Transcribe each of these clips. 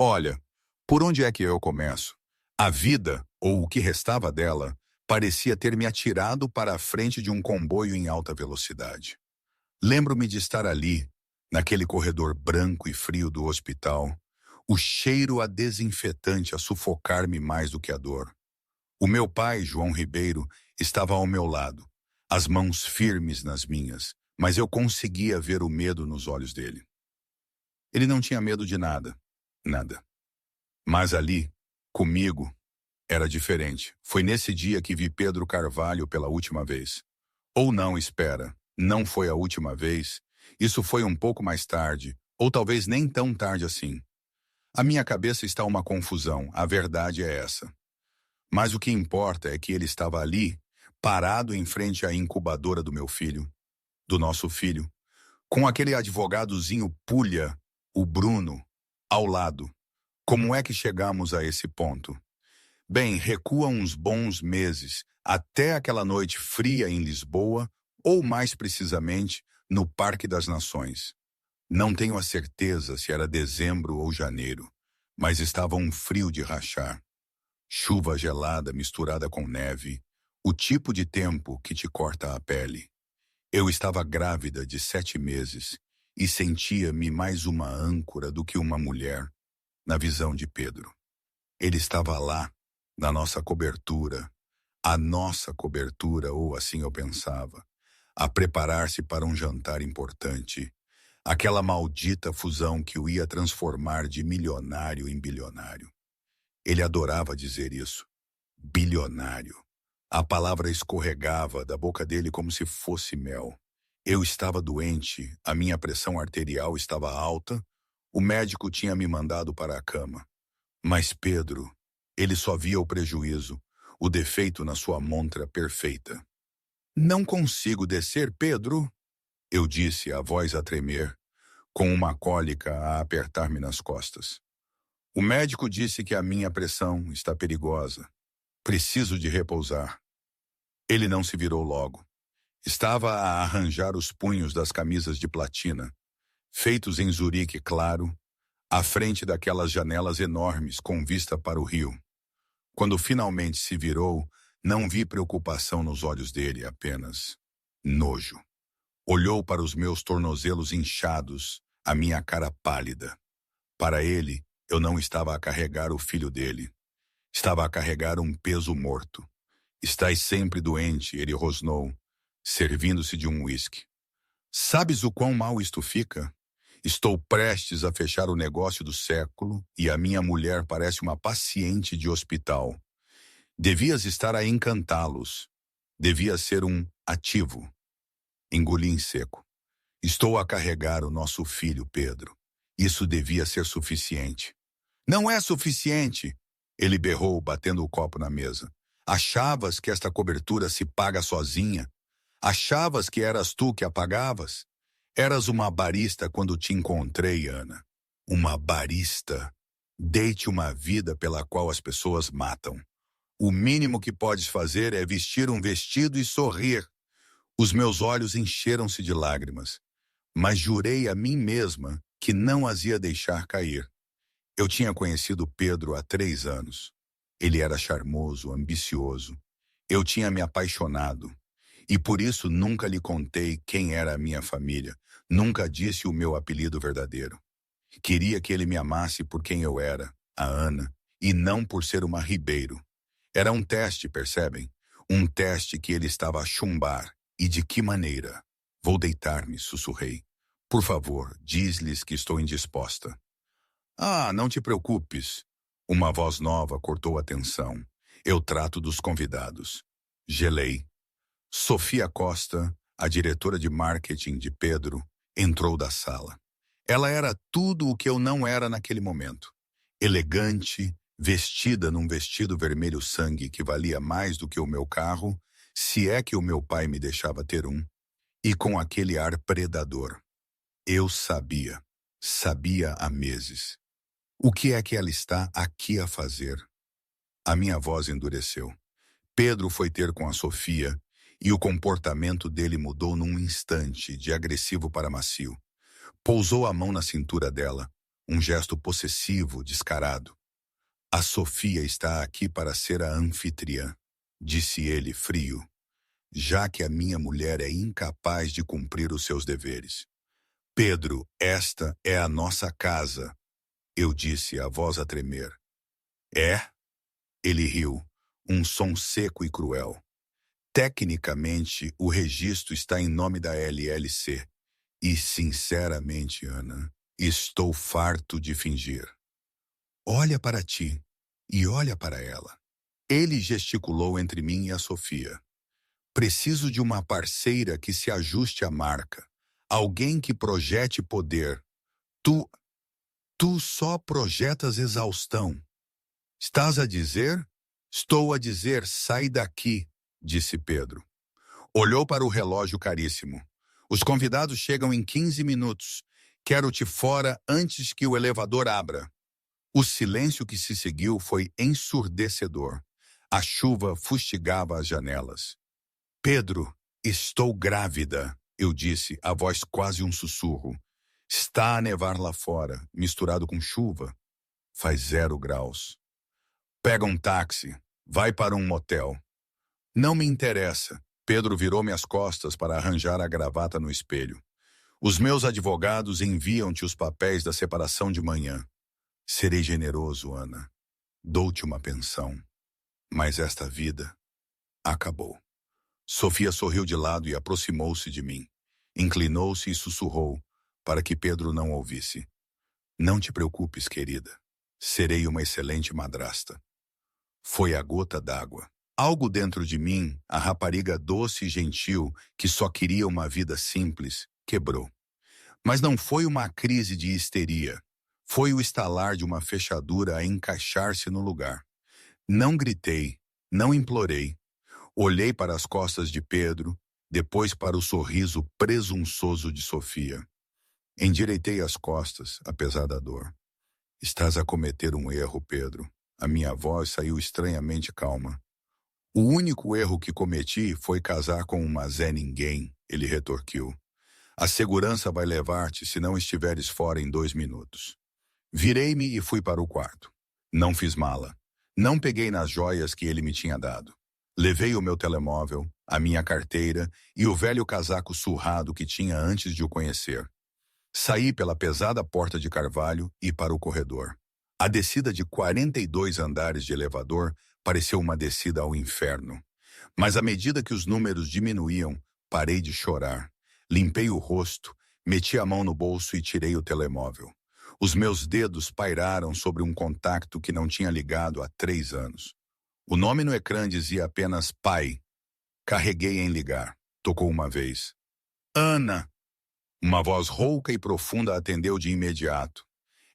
Olha, por onde é que eu começo? A vida, ou o que restava dela, parecia ter me atirado para a frente de um comboio em alta velocidade. Lembro-me de estar ali, naquele corredor branco e frio do hospital, o cheiro a desinfetante a sufocar-me mais do que a dor. O meu pai, João Ribeiro, estava ao meu lado, as mãos firmes nas minhas, mas eu conseguia ver o medo nos olhos dele. Ele não tinha medo de nada, nada. Mas ali, comigo, era diferente. Foi nesse dia que vi Pedro Carvalho pela última vez. Ou não, espera, não foi a última vez. Isso foi um pouco mais tarde, ou talvez nem tão tarde assim. A minha cabeça está uma confusão, a verdade é essa. Mas o que importa é que ele estava ali, parado em frente à incubadora do meu filho, do nosso filho, com aquele advogadozinho pulha, o Bruno, ao lado. Como é que chegamos a esse ponto? Bem, recua uns bons meses, até aquela noite fria em Lisboa, ou mais precisamente, no Parque das Nações. Não tenho a certeza se era dezembro ou janeiro, mas estava um frio de rachar. Chuva gelada misturada com neve, o tipo de tempo que te corta a pele. Eu estava grávida de 7 meses e sentia-me mais uma âncora do que uma mulher, na visão de Pedro. Ele estava lá, na nossa cobertura, a nossa cobertura, ou assim eu pensava, a preparar-se para um jantar importante, aquela maldita fusão que o ia transformar de milionário em bilionário. Ele adorava dizer isso, bilionário. A palavra escorregava da boca dele como se fosse mel. Eu estava doente, a minha pressão arterial estava alta, o médico tinha me mandado para a cama. Mas Pedro, ele só via o prejuízo, o defeito na sua montra perfeita. Não consigo descer, Pedro, eu disse, a voz a tremer, com uma cólica a apertar-me nas costas. O médico disse que a minha pressão está perigosa. Preciso de repousar. Ele não se virou logo. Estava a arranjar os punhos das camisas de platina, feitos em Zurique claro, à frente daquelas janelas enormes com vista para o rio. Quando finalmente se virou, não vi preocupação nos olhos dele, apenas nojo. Olhou para os meus tornozelos inchados, a minha cara pálida. Para ele, eu não estava a carregar o filho dele. Estava a carregar um peso morto. Estás sempre doente, ele rosnou, servindo-se de um uísque. Sabes o quão mal isto fica? Estou prestes a fechar o negócio do século e a minha mulher parece uma paciente de hospital. Devias estar a encantá-los. Devias ser um ativo. Engoli em seco. Estou a carregar o nosso filho, Pedro. Isso devia ser suficiente. Não é suficiente, ele berrou, batendo o copo na mesa. Achavas que esta cobertura se paga sozinha? Achavas que eras tu que a pagavas? Eras uma barista quando te encontrei, Ana. Uma barista. Dei-te uma vida pela qual as pessoas matam. O mínimo que podes fazer é vestir um vestido e sorrir. Os meus olhos encheram-se de lágrimas, mas jurei a mim mesma que não as ia deixar cair. Eu tinha conhecido Pedro há 3 anos. Ele era charmoso, ambicioso. Eu tinha me apaixonado. E por isso nunca lhe contei quem era a minha família. Nunca disse o meu apelido verdadeiro. Queria que ele me amasse por quem eu era, a Ana, e não por ser uma Ribeiro. Era um teste, percebem? Um teste que ele estava a chumbar. E de que maneira? Vou deitar-me, sussurrei. Por favor, diz-lhes que estou indisposta. Ah, não te preocupes. Uma voz nova cortou a tensão. Eu trato dos convidados. Gelei. Sofia Costa, a diretora de marketing de Pedro, entrou da sala. Ela era tudo o que eu não era naquele momento. Elegante, vestida num vestido vermelho sangue que valia mais do que o meu carro, se é que o meu pai me deixava ter um, e com aquele ar predador. Eu sabia há meses. O que é que ela está aqui a fazer? A minha voz endureceu. Pedro foi ter com a Sofia e o comportamento dele mudou num instante, de agressivo para macio. Pousou a mão na cintura dela, um gesto possessivo, descarado. A Sofia está aqui para ser a anfitriã, disse ele frio, já que a minha mulher é incapaz de cumprir os seus deveres. Pedro, esta é a nossa casa, eu disse, a voz a tremer. É? Ele riu, um som seco e cruel. Tecnicamente, o registro está em nome da LLC. E, sinceramente, Ana, estou farto de fingir. Olha para ti e olha para ela. Ele gesticulou entre mim e a Sofia. Preciso de uma parceira que se ajuste à marca. Alguém que projete poder. Tu só projetas exaustão. Estás a dizer? Estou a dizer, sai daqui, disse Pedro. Olhou para o relógio caríssimo. Os convidados chegam em 15 minutos. Quero-te fora antes que o elevador abra. O silêncio que se seguiu foi ensurdecedor. A chuva fustigava as janelas. Pedro, estou grávida, eu disse, a voz quase um sussurro. Está a nevar lá fora, misturado com chuva. Faz 0 graus. Pega um táxi, vai para um motel. Não me interessa. Pedro virou-me as costas para arranjar a gravata no espelho. Os meus advogados enviam-te os papéis da separação de manhã. Serei generoso, Ana. Dou-te uma pensão. Mas esta vida acabou. Sofia sorriu de lado e aproximou-se de mim. Inclinou-se e sussurrou, para que Pedro não ouvisse. Não te preocupes, querida. Serei uma excelente madrasta. Foi a gota d'água. Algo dentro de mim, a rapariga doce e gentil, que só queria uma vida simples, quebrou. Mas não foi uma crise de histeria. Foi o estalar de uma fechadura a encaixar-se no lugar. Não gritei, não implorei. Olhei para as costas de Pedro, depois para o sorriso presunçoso de Sofia. Endireitei as costas, apesar da dor. Estás a cometer um erro, Pedro. A minha voz saiu estranhamente calma. O único erro que cometi foi casar com uma Zé Ninguém, ele retorquiu. A segurança vai levar-te se não estiveres fora em 2 minutos. Virei-me e fui para o quarto. Não fiz mala. Não peguei nas joias que ele me tinha dado. Levei o meu telemóvel, a minha carteira e o velho casaco surrado que tinha antes de o conhecer. Saí pela pesada porta de carvalho e para o corredor. A descida de 42 andares de elevador pareceu uma descida ao inferno. Mas à medida que os números diminuíam, parei de chorar. Limpei o rosto, meti a mão no bolso e tirei o telemóvel. Os meus dedos pairaram sobre um contacto que não tinha ligado há 3 anos. O nome no ecrã dizia apenas pai. Carreguei em ligar. Tocou uma vez. Ana! Uma voz rouca e profunda atendeu de imediato.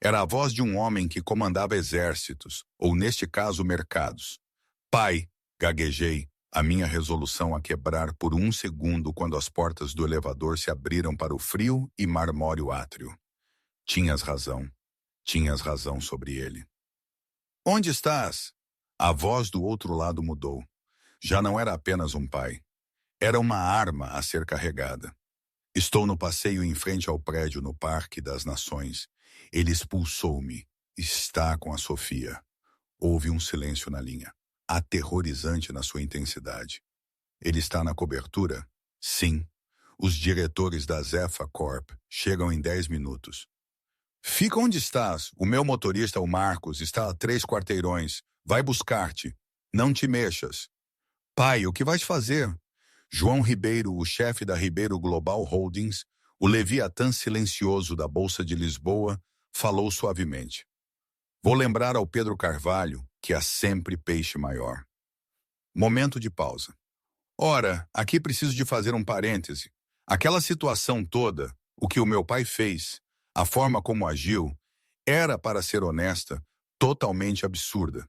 Era a voz de um homem que comandava exércitos, ou neste caso mercados. Pai, gaguejei, a minha resolução a quebrar por 1 segundo quando as portas do elevador se abriram para o frio e marmóreo átrio. Tinhas razão sobre ele. Onde estás? A voz do outro lado mudou. Já não era apenas um pai. Era uma arma a ser carregada. Estou no passeio em frente ao prédio no Parque das Nações. Ele expulsou-me. Está com a Sofia. Houve um silêncio na linha, aterrorizante na sua intensidade. Ele está na cobertura? Sim. Os diretores da Zefa Corp chegam em 10 minutos. Fica onde estás. O meu motorista, o Marcos, está a 3 quarteirões. Vai buscar-te. Não te mexas. Pai, o que vais fazer? João Ribeiro, o chefe da Ribeiro Global Holdings, o leviatã silencioso da Bolsa de Lisboa, falou suavemente. Vou lembrar ao Pedro Carvalho que há sempre peixe maior. Momento de pausa. Ora, aqui preciso de fazer um parêntese. Aquela situação toda, o que o meu pai fez, a forma como agiu, era, para ser honesta, totalmente absurda.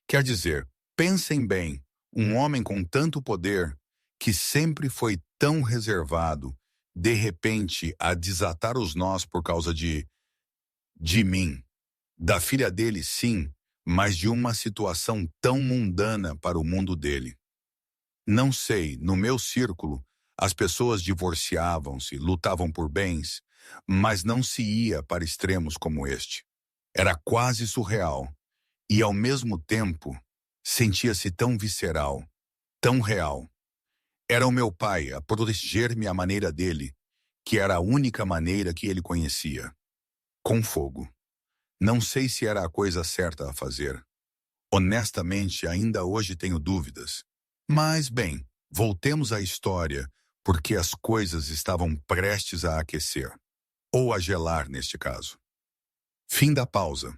Quer dizer, pensem bem, um homem com tanto poder, que sempre foi tão reservado, de repente a desatar os nós por causa de mim. Da filha dele, sim, mas de uma situação tão mundana para o mundo dele. Não sei, no meu círculo, as pessoas divorciavam-se, lutavam por bens, mas não se ia para extremos como este. Era quase surreal e, ao mesmo tempo, sentia-se tão visceral, tão real. Era o meu pai a proteger-me à maneira dele, que era a única maneira que ele conhecia. Com fogo. Não sei se era a coisa certa a fazer. Honestamente, ainda hoje tenho dúvidas. Mas, bem, voltemos à história, porque as coisas estavam prestes a aquecer. Ou a gelar, neste caso. Fim da pausa.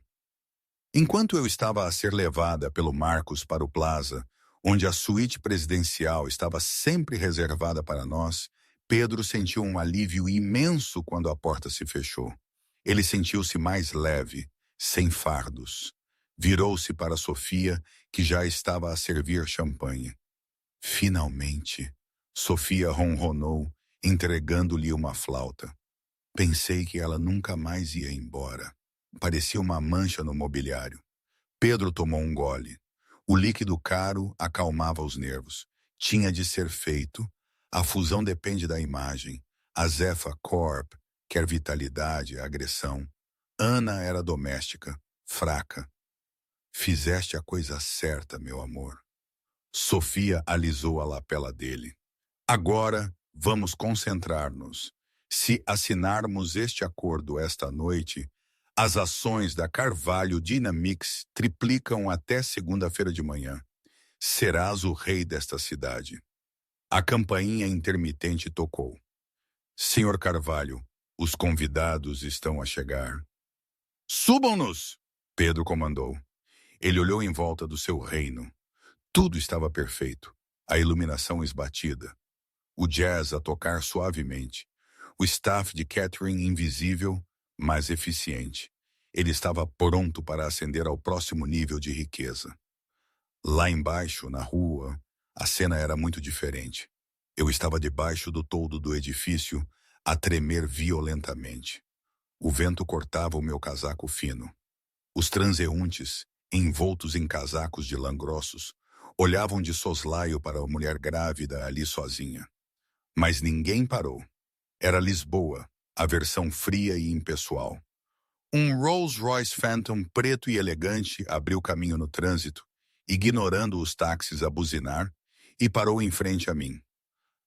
Enquanto eu estava a ser levada pelo Marcos para o Plaza, onde a suíte presidencial estava sempre reservada para nós, Pedro sentiu um alívio imenso quando a porta se fechou. Ele sentiu-se mais leve, sem fardos. Virou-se para Sofia, que já estava a servir champanhe. Finalmente, Sofia ronronou, entregando-lhe uma flauta. Pensei que ela nunca mais ia embora. Parecia uma mancha no mobiliário. Pedro tomou um gole. O líquido caro acalmava os nervos. Tinha de ser feito. A fusão depende da imagem. A Zepha Corp quer vitalidade, agressão. Ana era doméstica, fraca. Fizeste a coisa certa, meu amor. Sofia alisou a lapela dele. Agora, vamos concentrar-nos. Se assinarmos este acordo esta noite, as ações da Carvalho Dynamics triplicam até segunda-feira de manhã. Serás o rei desta cidade. A campainha intermitente tocou. Senhor Carvalho, os convidados estão a chegar. Subam-nos! Pedro comandou. Ele olhou em volta do seu reino. Tudo estava perfeito. A iluminação esbatida. O jazz a tocar suavemente. O staff de catering invisível, mas eficiente. Ele estava pronto para ascender ao próximo nível de riqueza. Lá embaixo, na rua, a cena era muito diferente. Eu estava debaixo do toldo do edifício, a tremer violentamente. O vento cortava o meu casaco fino. Os transeuntes, envoltos em casacos de lã grossos, olhavam de soslaio para a mulher grávida ali sozinha. Mas ninguém parou. Era Lisboa, a versão fria e impessoal. Um Rolls-Royce Phantom preto e elegante abriu caminho no trânsito, ignorando os táxis a buzinar, e parou em frente a mim.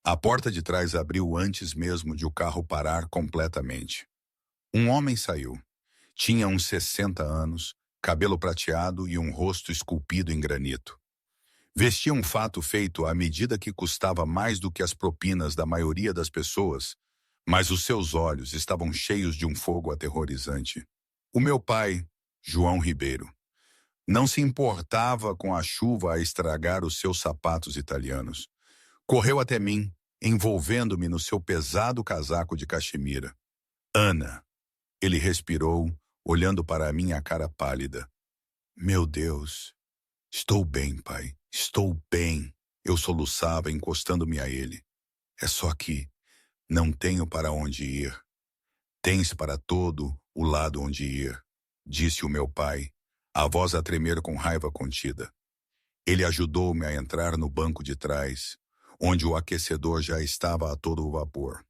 A porta de trás abriu antes mesmo de o carro parar completamente. Um homem saiu. Tinha uns 60 anos, cabelo prateado e um rosto esculpido em granito. Vestia um fato feito à medida que custava mais do que as propinas da maioria das pessoas, mas os seus olhos estavam cheios de um fogo aterrorizante. O meu pai, João Ribeiro, não se importava com a chuva a estragar os seus sapatos italianos. Correu até mim, envolvendo-me no seu pesado casaco de caxemira. Ana. Ele respirou, olhando para a minha cara pálida. Meu Deus. Estou bem, pai. Estou bem. Eu soluçava, encostando-me a ele. É só que não tenho para onde ir. Tens para todo o lado onde ir, disse o meu pai, a voz a tremer com raiva contida. Ele ajudou-me a entrar no banco de trás, onde o aquecedor já estava a todo vapor.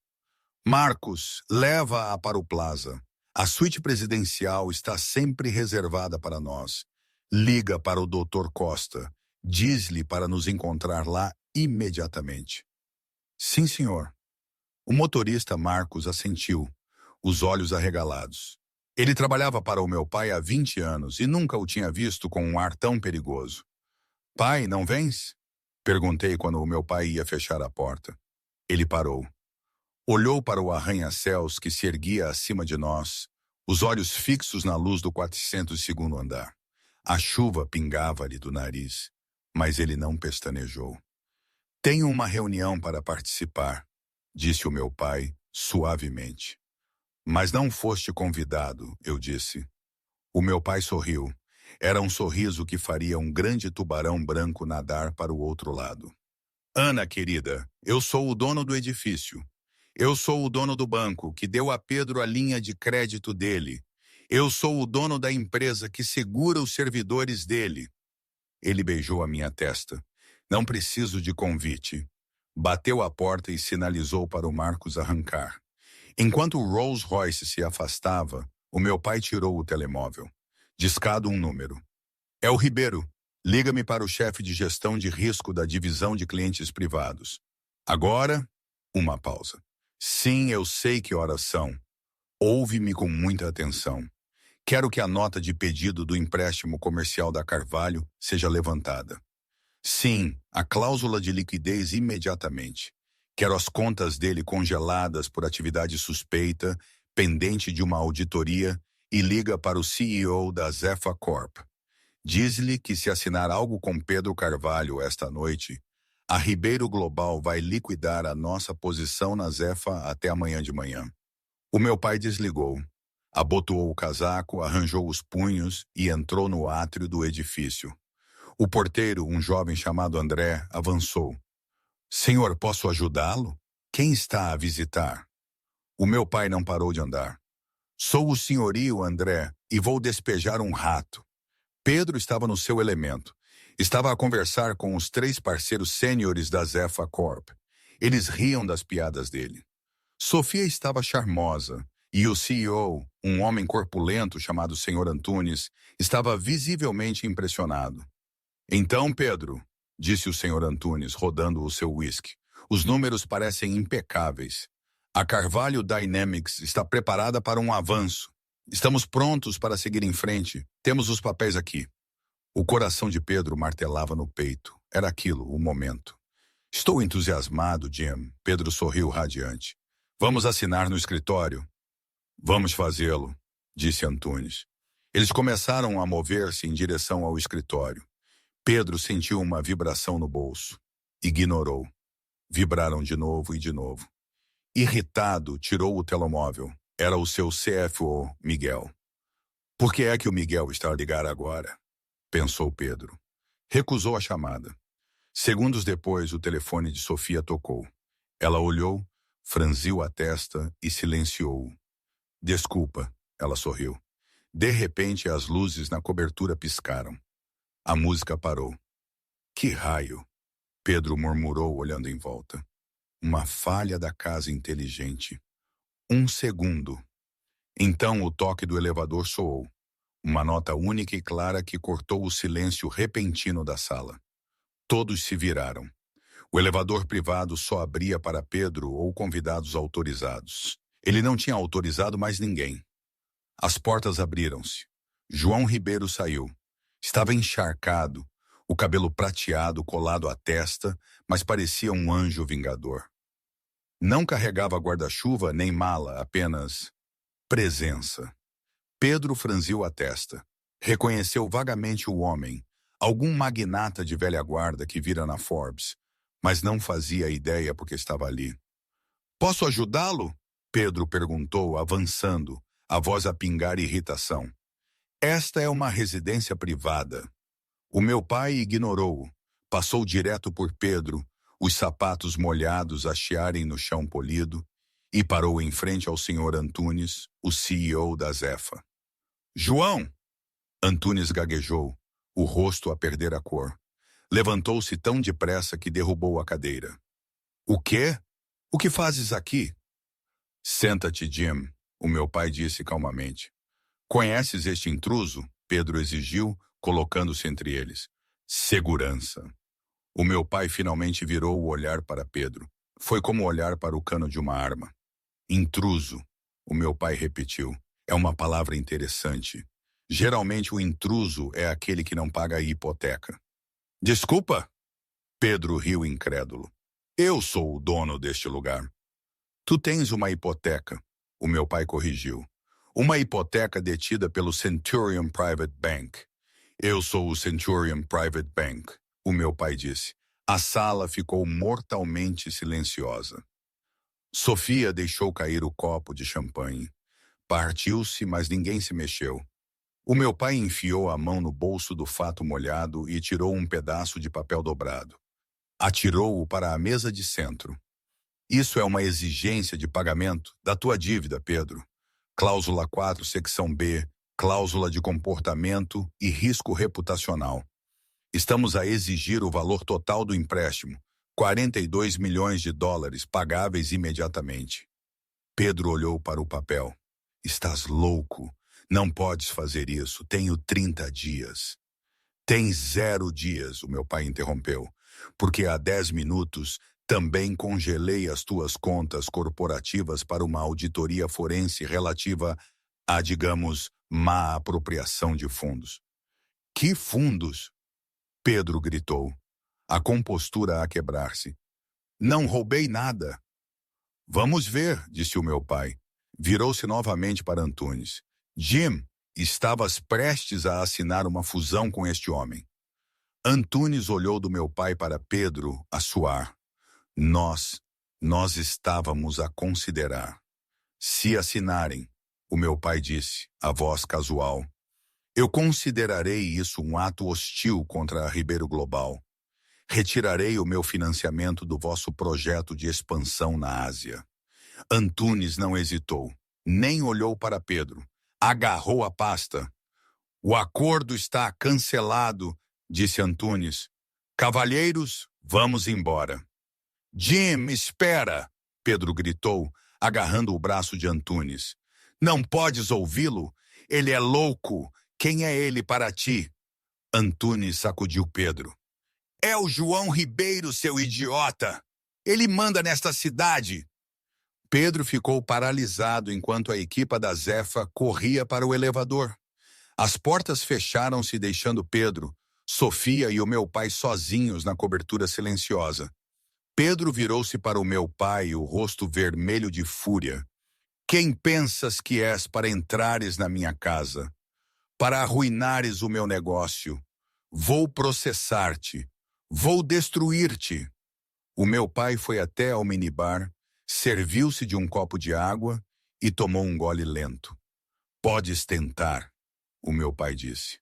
Marcos, leva-a para o Plaza. A suíte presidencial está sempre reservada para nós. Liga para o Dr. Costa. Diz-lhe para nos encontrar lá imediatamente. Sim, senhor. O motorista Marcos assentiu, os olhos arregalados. Ele trabalhava para o meu pai há 20 anos e nunca o tinha visto com um ar tão perigoso. Pai, não vens? Perguntei quando o meu pai ia fechar a porta. Ele parou. Olhou para o arranha-céus que se erguia acima de nós, os olhos fixos na luz do 402º andar. A chuva pingava-lhe do nariz, mas ele não pestanejou. Tenho uma reunião para participar, disse o meu pai, suavemente. Mas não foste convidado, eu disse. O meu pai sorriu. Era um sorriso que faria um grande tubarão branco nadar para o outro lado. Ana, querida, eu sou o dono do edifício. Eu sou o dono do banco que deu a Pedro a linha de crédito dele. Eu sou o dono da empresa que segura os servidores dele. Ele beijou a minha testa. Não preciso de convite. Bateu a porta e sinalizou para o Marcos arrancar. Enquanto o Rolls-Royce se afastava, o meu pai tirou o telemóvel. Discado um número. É o Ribeiro. Liga-me para o chefe de gestão de risco da divisão de clientes privados. Agora, uma pausa. Sim, eu sei que horas são. Ouve-me com muita atenção. Quero que a nota de pedido do empréstimo comercial da Carvalho seja levantada. Sim, a cláusula de liquidez imediatamente. Quero as contas dele congeladas por atividade suspeita, pendente de uma auditoria, e liga para o CEO da Zefa Corp. Diz-lhe que se assinar algo com Pedro Carvalho esta noite, a Ribeiro Global vai liquidar a nossa posição na Zefa até amanhã de manhã. O meu pai desligou, abotoou o casaco, arranjou os punhos e entrou no átrio do edifício. O porteiro, um jovem chamado André, avançou. Senhor, posso ajudá-lo? Quem está a visitar? O meu pai não parou de andar. Sou o senhorio, André, e vou despejar um rato. Pedro estava no seu elemento. Estava a conversar com os 3 parceiros sêniores da Zefa Corp. Eles riam das piadas dele. Sofia estava charmosa, e o CEO, um homem corpulento chamado Sr. Antunes, estava visivelmente impressionado. Então, Pedro, disse o Sr. Antunes, rodando o seu whisky, os números parecem impecáveis. A Carvalho Dynamics está preparada para um avanço. Estamos prontos para seguir em frente. Temos os papéis aqui. O coração de Pedro martelava no peito. Era aquilo, o momento. Estou entusiasmado, Jim. Pedro sorriu radiante. Vamos assinar no escritório? Vamos fazê-lo, disse Antunes. Eles começaram a mover-se em direção ao escritório. Pedro sentiu uma vibração no bolso. Ignorou. Vibraram de novo e de novo. Irritado, tirou o telemóvel. Era o seu CFO, Miguel. Por que é que o Miguel está a ligar agora? Pensou Pedro. Recusou a chamada. Segundos depois, o telefone de Sofia tocou. Ela olhou, franziu a testa e silenciou. Desculpa, ela sorriu. De repente, as luzes na cobertura piscaram. A música parou. Que raio! Pedro murmurou olhando em volta. Uma falha da casa inteligente. 1 segundo. Então o toque do elevador soou. Uma nota única e clara que cortou o silêncio repentino da sala. Todos se viraram. O elevador privado só abria para Pedro ou convidados autorizados. Ele não tinha autorizado mais ninguém. As portas abriram-se. João Ribeiro saiu. Estava encharcado, o cabelo prateado colado à testa, mas parecia um anjo vingador. Não carregava guarda-chuva nem mala, apenas presença. Pedro franziu a testa. Reconheceu vagamente o homem, algum magnata de velha guarda que vira na Forbes, mas não fazia ideia porque estava ali. Posso ajudá-lo? Pedro perguntou, avançando, a voz a pingar irritação. Esta é uma residência privada. O meu pai ignorou-o. Passou direto por Pedro, os sapatos molhados a chiarem no chão polido, e parou em frente ao Sr. Antunes, o CEO da Zefa. João! Antunes gaguejou, o rosto a perder a cor. Levantou-se tão depressa que derrubou a cadeira. O quê? O que fazes aqui? Senta-te, Jim, o meu pai disse calmamente. Conheces este intruso? Pedro exigiu, colocando-se entre eles. Segurança. O meu pai finalmente virou o olhar para Pedro. Foi como olhar para o cano de uma arma. Intruso, o meu pai repetiu. É uma palavra interessante. Geralmente o intruso é aquele que não paga a hipoteca. Desculpa? Pedro riu incrédulo. Eu sou o dono deste lugar. Tu tens uma hipoteca, o meu pai corrigiu. Uma hipoteca detida pelo Centurion Private Bank. Eu sou o Centurion Private Bank, o meu pai disse. A sala ficou mortalmente silenciosa. Sofia deixou cair o copo de champanhe. Partiu-se, mas ninguém se mexeu. O meu pai enfiou a mão no bolso do fato molhado e tirou um pedaço de papel dobrado. Atirou-o para a mesa de centro. Isso é uma exigência de pagamento da tua dívida, Pedro. Cláusula 4, secção B, cláusula de comportamento e risco reputacional. Estamos a exigir o valor total do empréstimo, 42 milhões de dólares pagáveis imediatamente. Pedro olhou para o papel. Estás louco. Não podes fazer isso, tenho 30 dias. Tem 0 dias, o meu pai interrompeu, porque há 10 minutos também congelei as tuas contas corporativas para uma auditoria forense relativa a, digamos, má apropriação de fundos. Que fundos? Pedro gritou, a compostura a quebrar-se. Não roubei nada. Vamos ver, disse o meu pai. Virou-se novamente para Antunes. Jim, estavas prestes a assinar uma fusão com este homem. Antunes olhou do meu pai para Pedro a suar. Nós estávamos a considerar. Se assinarem, o meu pai disse, a voz casual. Eu considerarei isso um ato hostil contra a Ribeiro Global. Retirarei o meu financiamento do vosso projeto de expansão na Ásia. Antunes não hesitou, nem olhou para Pedro. Agarrou a pasta. O acordo está cancelado, disse Antunes. Cavalheiros, vamos embora. Jim, espera! Pedro gritou, agarrando o braço de Antunes. Não podes ouvi-lo? Ele é louco. Quem é ele para ti? Antunes sacudiu Pedro. É o João Ribeiro, seu idiota! Ele manda nesta cidade! Pedro ficou paralisado enquanto a equipa da Zefa corria para o elevador. As portas fecharam-se deixando Pedro, Sofia e o meu pai sozinhos na cobertura silenciosa. Pedro virou-se para o meu pai, o rosto vermelho de fúria. Quem pensas que és para entrares na minha casa? Para arruinares o meu negócio? Vou processar-te. Vou destruir-te. O meu pai foi até ao minibar, serviu-se de um copo de água e tomou um gole lento. Podes tentar, o meu pai disse.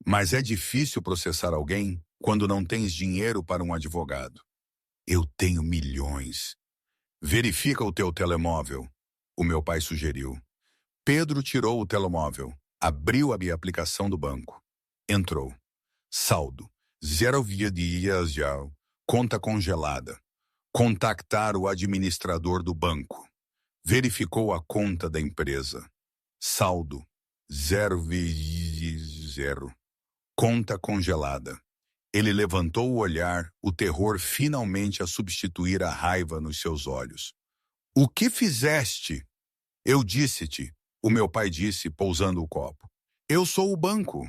Mas é difícil processar alguém quando não tens dinheiro para um advogado. Eu tenho milhões. Verifica o teu telemóvel, o meu pai sugeriu. Pedro tirou o telemóvel, abriu a minha aplicação do banco. Entrou. Saldo, 0 dias já, conta congelada. Contactar o administrador do banco. Verificou a conta da empresa. Saldo, 0,0. Conta congelada. Ele levantou o olhar, o terror finalmente a substituir a raiva nos seus olhos. O que fizeste? Eu disse-te, o meu pai disse, pousando o copo. Eu sou o banco.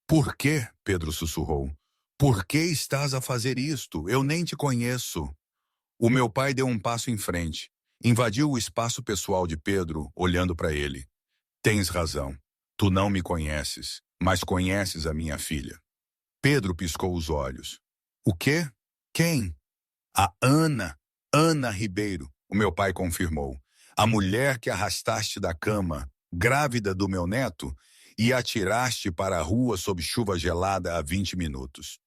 Por quê? Pedro sussurrou. Por que estás a fazer isto? Eu nem te conheço. O meu pai deu um passo em frente. Invadiu o espaço pessoal de Pedro, olhando para ele. Tens razão. Tu não me conheces, mas conheces a minha filha. Pedro piscou os olhos. O quê? Quem? A Ana. Ana Ribeiro, o meu pai confirmou. A mulher que arrastaste da cama, grávida do meu neto, e atiraste para a rua sob chuva gelada há 20 minutos.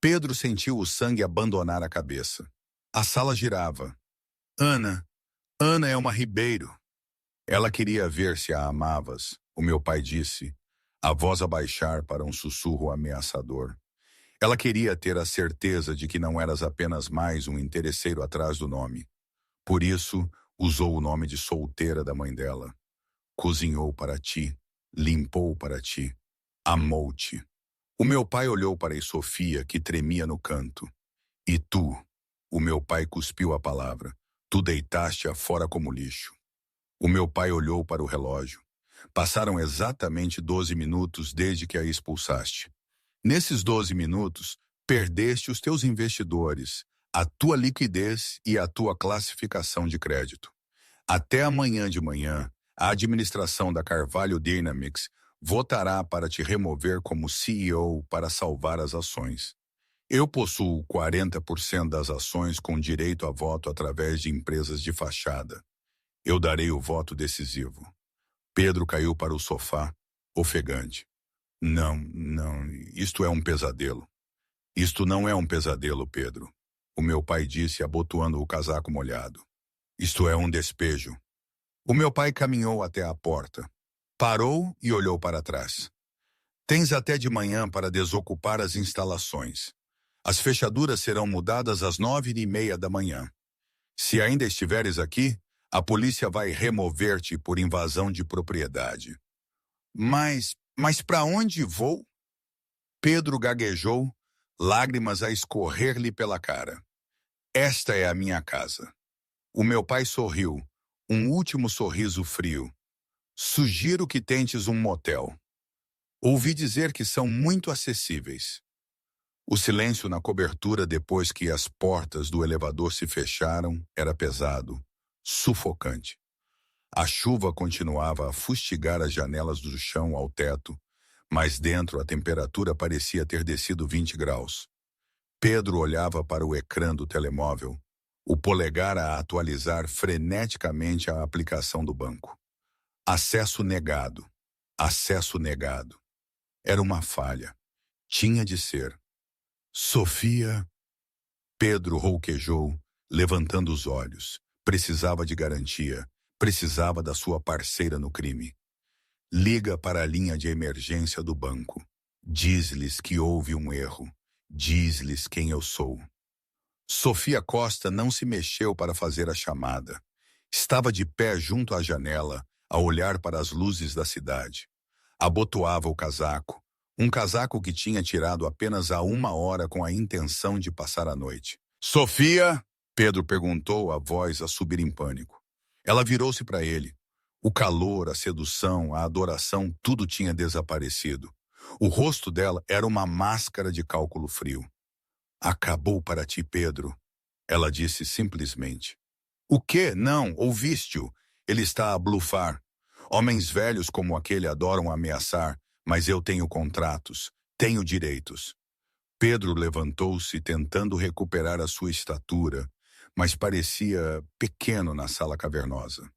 Pedro sentiu o sangue abandonar a cabeça. A sala girava. Ana é uma Ribeiro. Ela queria ver se a amavas, o meu pai disse, a voz a baixar para um sussurro ameaçador. Ela queria ter a certeza de que não eras apenas mais um interesseiro atrás do nome. Por isso, usou o nome de solteira da mãe dela. Cozinhou para ti, limpou para ti, amou-te. O meu pai olhou para Sofia, que tremia no canto. E tu, o meu pai cuspiu a palavra, tu deitaste-a fora como lixo. O meu pai olhou para o relógio. Passaram exatamente 12 minutos desde que a expulsaste. Nesses 12 minutos, perdeste os teus investidores, a tua liquidez e a tua classificação de crédito. Até amanhã de manhã, a administração da Carvalho Dynamics votará para te remover como CEO para salvar as ações. Eu possuo 40% das ações com direito a voto através de empresas de fachada. Eu darei o voto decisivo. Pedro caiu para o sofá, ofegante. Não, isto é um pesadelo. Isto não é um pesadelo, Pedro. O meu pai disse, abotoando o casaco molhado. Isto é um despejo. O meu pai caminhou até a porta. Parou e olhou para trás. Tens até de manhã para desocupar as instalações. As fechaduras serão mudadas às 9h30 da manhã. Se ainda estiveres aqui, a polícia vai remover-te por invasão de propriedade. Mas para onde vou? Pedro gaguejou, lágrimas a escorrer-lhe pela cara. Esta é a minha casa. O meu pai sorriu, um último sorriso frio. Sugiro que tentes um motel. Ouvi dizer que são muito acessíveis. O silêncio na cobertura depois que as portas do elevador se fecharam era pesado, sufocante. A chuva continuava a fustigar as janelas do chão ao teto, mas dentro a temperatura parecia ter descido 20 graus. Pedro olhava para o ecrã do telemóvel, o polegar a atualizar freneticamente a aplicação do banco. Acesso negado. Acesso negado. Era uma falha. Tinha de ser. Sofia. Pedro rouquejou, levantando os olhos. Precisava de garantia. Precisava da sua parceira no crime. Liga para a linha de emergência do banco. Diz-lhes que houve um erro. Diz-lhes quem eu sou. Sofia Costa não se mexeu para fazer a chamada. Estava de pé junto à janela, a olhar para as luzes da cidade. Abotoava o casaco, um casaco que tinha tirado apenas há 1 hora com a intenção de passar a noite. Sofia? Pedro perguntou, a voz a subir em pânico. Ela virou-se para ele. O calor, a sedução, a adoração, tudo tinha desaparecido. O rosto dela era uma máscara de cálculo frio. Acabou para ti, Pedro, ela disse simplesmente. O quê? Não, ouviste-o. Ele está a blufar. Homens velhos como aquele adoram ameaçar, mas eu tenho contratos, tenho direitos. Pedro levantou-se tentando recuperar a sua estatura, mas parecia pequeno na sala cavernosa.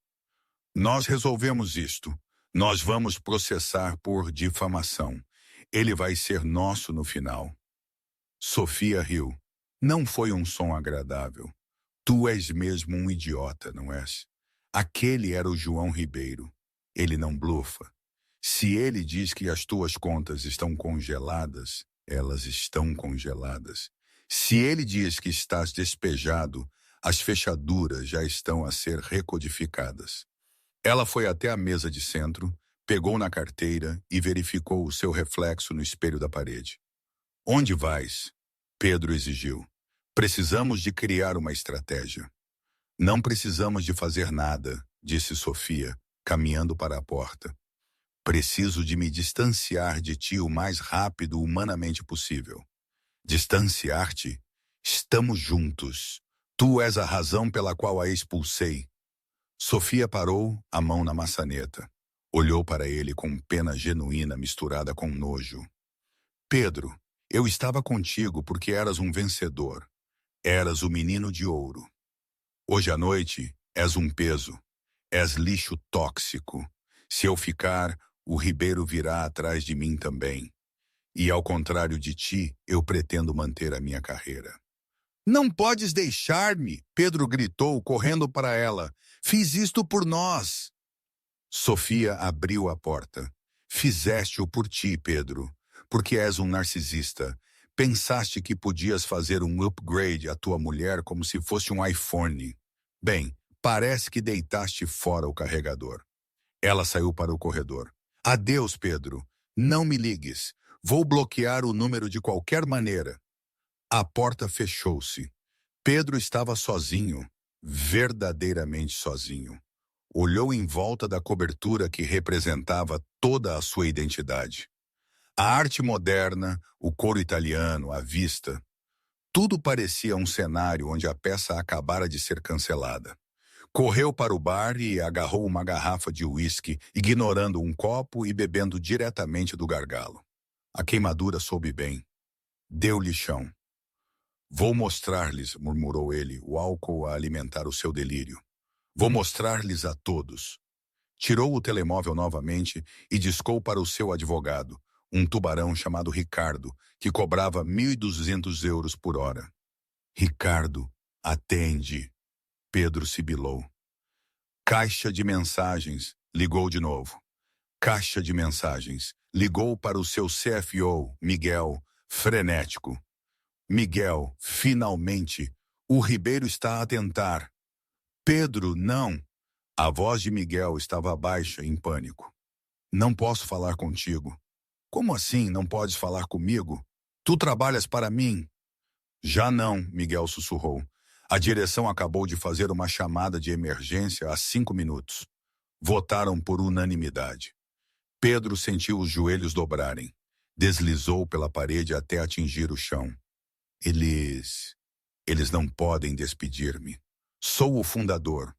Nós resolvemos isto. Nós vamos processar por difamação. Ele vai ser nosso no final. Sofia riu. Não foi um som agradável. Tu és mesmo um idiota, não és? Aquele era o João Ribeiro. Ele não blufa. Se ele diz que as tuas contas estão congeladas, elas estão congeladas. Se ele diz que estás despejado, as fechaduras já estão a ser recodificadas. Ela foi até a mesa de centro, pegou na carteira e verificou o seu reflexo no espelho da parede. Onde vais? Pedro exigiu. Precisamos de criar uma estratégia. Não precisamos de fazer nada, disse Sofia, caminhando para a porta. Preciso de me distanciar de ti o mais rápido humanamente possível. Distanciar-te? Estamos juntos. Tu és a razão pela qual a expulsei. Sofia parou, a mão na maçaneta. Olhou para ele com pena genuína misturada com nojo. Pedro, eu estava contigo porque eras um vencedor. Eras o menino de ouro. Hoje à noite, és um peso. És lixo tóxico. Se eu ficar, o Ribeiro virá atrás de mim também. E ao contrário de ti, eu pretendo manter a minha carreira. Não podes deixar-me, Pedro gritou, correndo para ela. Fiz isto por nós. Sofia abriu a porta. Fizeste-o por ti, Pedro, porque és um narcisista. Pensaste que podias fazer um upgrade à tua mulher como se fosse um iPhone. Bem, parece que deitaste fora o carregador. Ela saiu para o corredor. Adeus, Pedro. Não me ligues. Vou bloquear o número de qualquer maneira. A porta fechou-se. Pedro estava sozinho, verdadeiramente sozinho. Olhou em volta da cobertura que representava toda a sua identidade. A arte moderna, o couro italiano, a vista. Tudo parecia um cenário onde a peça acabara de ser cancelada. Correu para o bar e agarrou uma garrafa de uísque, ignorando um copo e bebendo diretamente do gargalo. A queimadura soube bem. Deu-lhe chão. Vou mostrar-lhes, murmurou ele, o álcool a alimentar o seu delírio. Vou mostrar-lhes a todos. Tirou o telemóvel novamente e discou para o seu advogado, um tubarão chamado Ricardo, que cobrava 1.200 euros por hora. Ricardo, atende. Pedro sibilou. Caixa de mensagens, ligou de novo. Caixa de mensagens, ligou para o seu CFO, Miguel, frenético. Miguel, finalmente, o Ribeiro está a tentar. Pedro, não. A voz de Miguel estava baixa, em pânico. Não posso falar contigo. Como assim não podes falar comigo? Tu trabalhas para mim. Já não, Miguel sussurrou. A direção acabou de fazer uma chamada de emergência há 5 minutos. Votaram por unanimidade. Pedro sentiu os joelhos dobrarem. Deslizou pela parede até atingir o chão. Eles não podem despedir-me. Sou o fundador.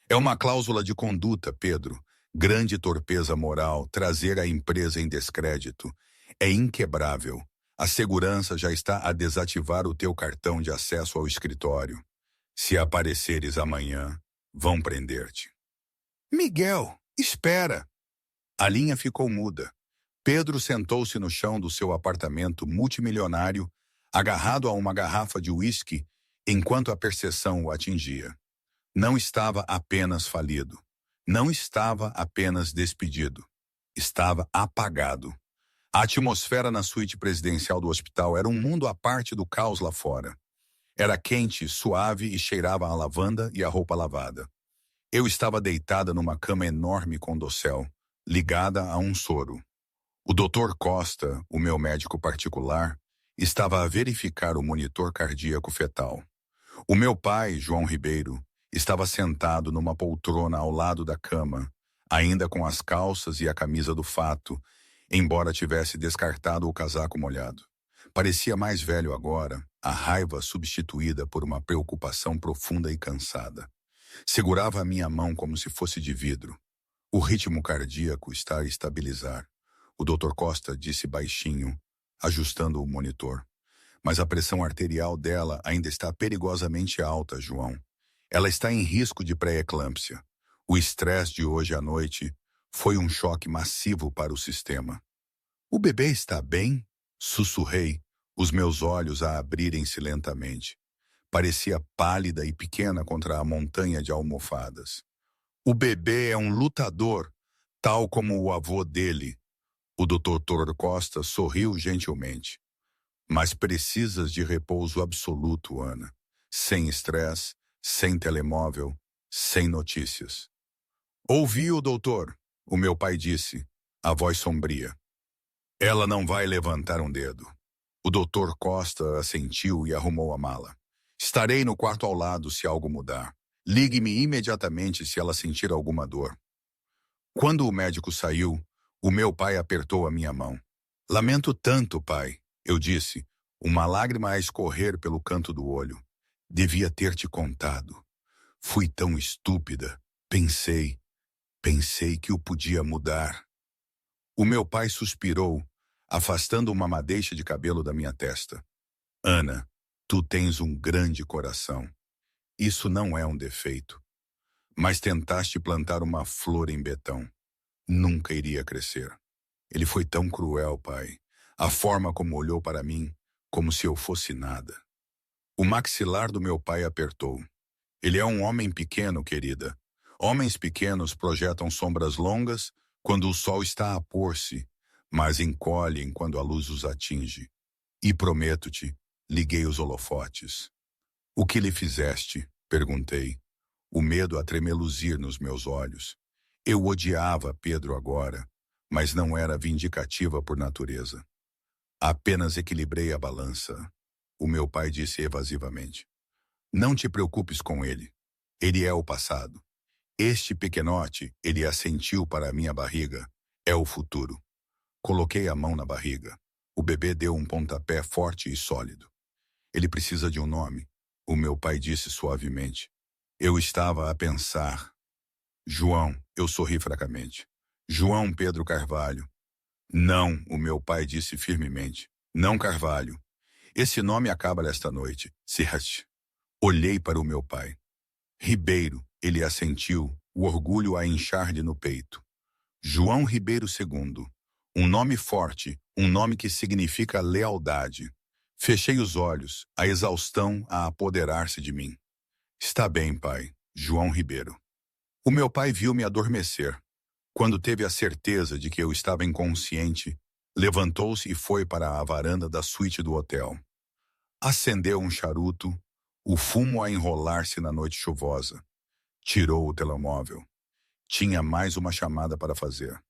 É uma cláusula de conduta, Pedro. Grande torpeza moral, trazer a empresa em descrédito. É inquebrável. A segurança já está a desativar o teu cartão de acesso ao escritório. Se apareceres amanhã, vão prender-te. Miguel, espera! A linha ficou muda. Pedro sentou-se no chão do seu apartamento multimilionário, agarrado a uma garrafa de uísque, enquanto a percepção o atingia. Não estava apenas falido. Não estava apenas despedido. Estava apagado. A atmosfera na suíte presidencial do hospital era um mundo à parte do caos lá fora. Era quente, suave e cheirava a lavanda e a roupa lavada. Eu estava deitada numa cama enorme com dossel, ligada a um soro. O Dr. Costa, o meu médico particular, estava a verificar o monitor cardíaco fetal. O meu pai, João Ribeiro, estava sentado numa poltrona ao lado da cama, ainda com as calças e a camisa do fato, embora tivesse descartado o casaco molhado. Parecia mais velho agora, a raiva substituída por uma preocupação profunda e cansada. Segurava a minha mão como se fosse de vidro. O ritmo cardíaco está a estabilizar. O Dr. Costa disse baixinho, ajustando o monitor. Mas a pressão arterial dela ainda está perigosamente alta, João. Ela está em risco de pré-eclâmpsia. O estresse de hoje à noite foi um choque massivo para o sistema. O bebê está bem? Sussurrei, os meus olhos a abrirem-se lentamente. Parecia pálida e pequena contra a montanha de almofadas. O bebê é um lutador, tal como o avô dele. O Dr. Costa sorriu gentilmente. Mas precisas de repouso absoluto, Ana. Sem estresse, sem telemóvel, sem notícias. Ouvi-o, doutor, o meu pai disse, a voz sombria. Ela não vai levantar um dedo. O Dr. Costa assentiu e arrumou a mala. Estarei no quarto ao lado se algo mudar. Ligue-me imediatamente se ela sentir alguma dor. Quando o médico saiu, o meu pai apertou a minha mão. Lamento tanto, pai, eu disse, uma lágrima a escorrer pelo canto do olho. Devia ter te contado. Fui tão estúpida. Pensei que o podia mudar. O meu pai suspirou, afastando uma madeixa de cabelo da minha testa. Ana, tu tens um grande coração. Isso não é um defeito. Mas tentaste plantar uma flor em betão. Nunca iria crescer. Ele foi tão cruel, pai. A forma como olhou para mim, como se eu fosse nada. O maxilar do meu pai apertou. Ele é um homem pequeno, querida. Homens pequenos projetam sombras longas quando o sol está a pôr-se, mas encolhem quando a luz os atinge. E prometo-te, liguei os holofotes. O que lhe fizeste? Perguntei. O medo a tremeluzir nos meus olhos. Eu odiava Pedro agora, mas não era vindicativa por natureza. Apenas equilibrei a balança. O meu pai disse evasivamente. Não te preocupes com ele. Ele é o passado. Este pequenote, ele assentiu para a minha barriga, é o futuro. Coloquei a mão na barriga. O bebê deu um pontapé forte e sólido. Ele precisa de um nome, o meu pai disse suavemente. Eu estava a pensar. João, eu sorri fracamente. João Pedro Carvalho. Não, o meu pai disse firmemente. Não Carvalho. Esse nome acaba esta noite. Certo. Olhei para o meu pai. Ribeiro, ele assentiu, o orgulho a inchar-lhe no peito. João Ribeiro II. Um nome forte, um nome que significa lealdade. Fechei os olhos, a exaustão a apoderar-se de mim. Está bem, pai. João Ribeiro. O meu pai viu-me adormecer. Quando teve a certeza de que eu estava inconsciente, levantou-se e foi para a varanda da suíte do hotel. Acendeu um charuto, o fumo a enrolar-se na noite chuvosa. Tirou o telemóvel. Tinha mais uma chamada para fazer.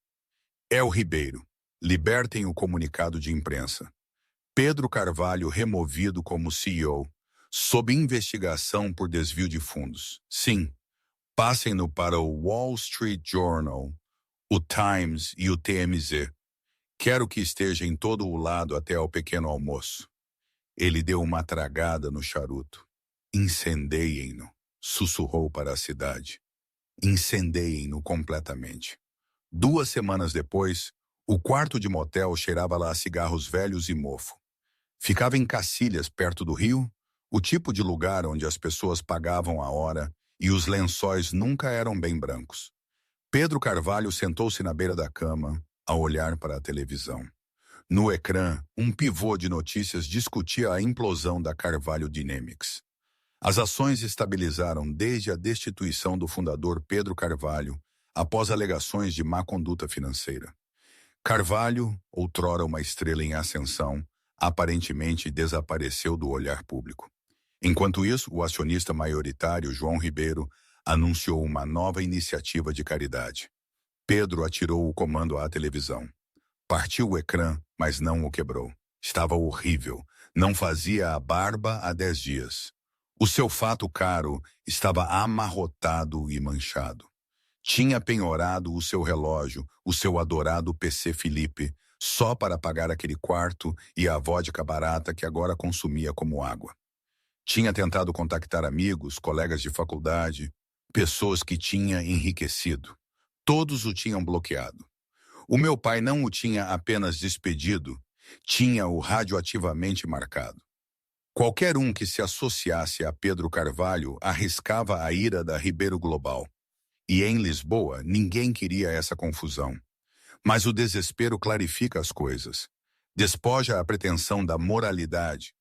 El Ribeiro. Libertem o comunicado de imprensa. Pedro Carvalho removido como CEO, sob investigação por desvio de fundos. Sim, passem-no para o Wall Street Journal, o Times e o TMZ. Quero que esteja em todo o lado até ao pequeno almoço. Ele deu uma tragada no charuto. Incendeiem-no, sussurrou para a cidade. Incendeiem-no completamente. 2 semanas depois, o quarto de motel cheirava lá a cigarros velhos e mofo. Ficava em Cacilhas, perto do rio, o tipo de lugar onde as pessoas pagavam a hora e os lençóis nunca eram bem brancos. Pedro Carvalho sentou-se na beira da cama, a olhar para a televisão. No ecrã, um pivô de notícias discutia a implosão da Carvalho Dynamics. As ações estabilizaram desde a destituição do fundador Pedro Carvalho, após alegações de má conduta financeira. Carvalho, outrora uma estrela em ascensão, aparentemente desapareceu do olhar público. Enquanto isso, o acionista maioritário, João Ribeiro, anunciou uma nova iniciativa de caridade. Pedro atirou o comando à televisão. Partiu o ecrã, mas não o quebrou. Estava horrível. Não fazia a barba há 10 dias. O seu fato caro estava amarrotado e manchado. Tinha penhorado o seu relógio, o seu adorado PC Felipe, só para pagar aquele quarto e a vodka barata que agora consumia como água. Tinha tentado contactar amigos, colegas de faculdade, pessoas que tinha enriquecido. Todos o tinham bloqueado. O meu pai não o tinha apenas despedido, tinha-o radioativamente marcado. Qualquer um que se associasse a Pedro Carvalho arriscava a ira da Ribeiro Global. E em Lisboa, ninguém queria essa confusão. Mas o desespero clarifica as coisas. Despoja a pretensão da moralidade.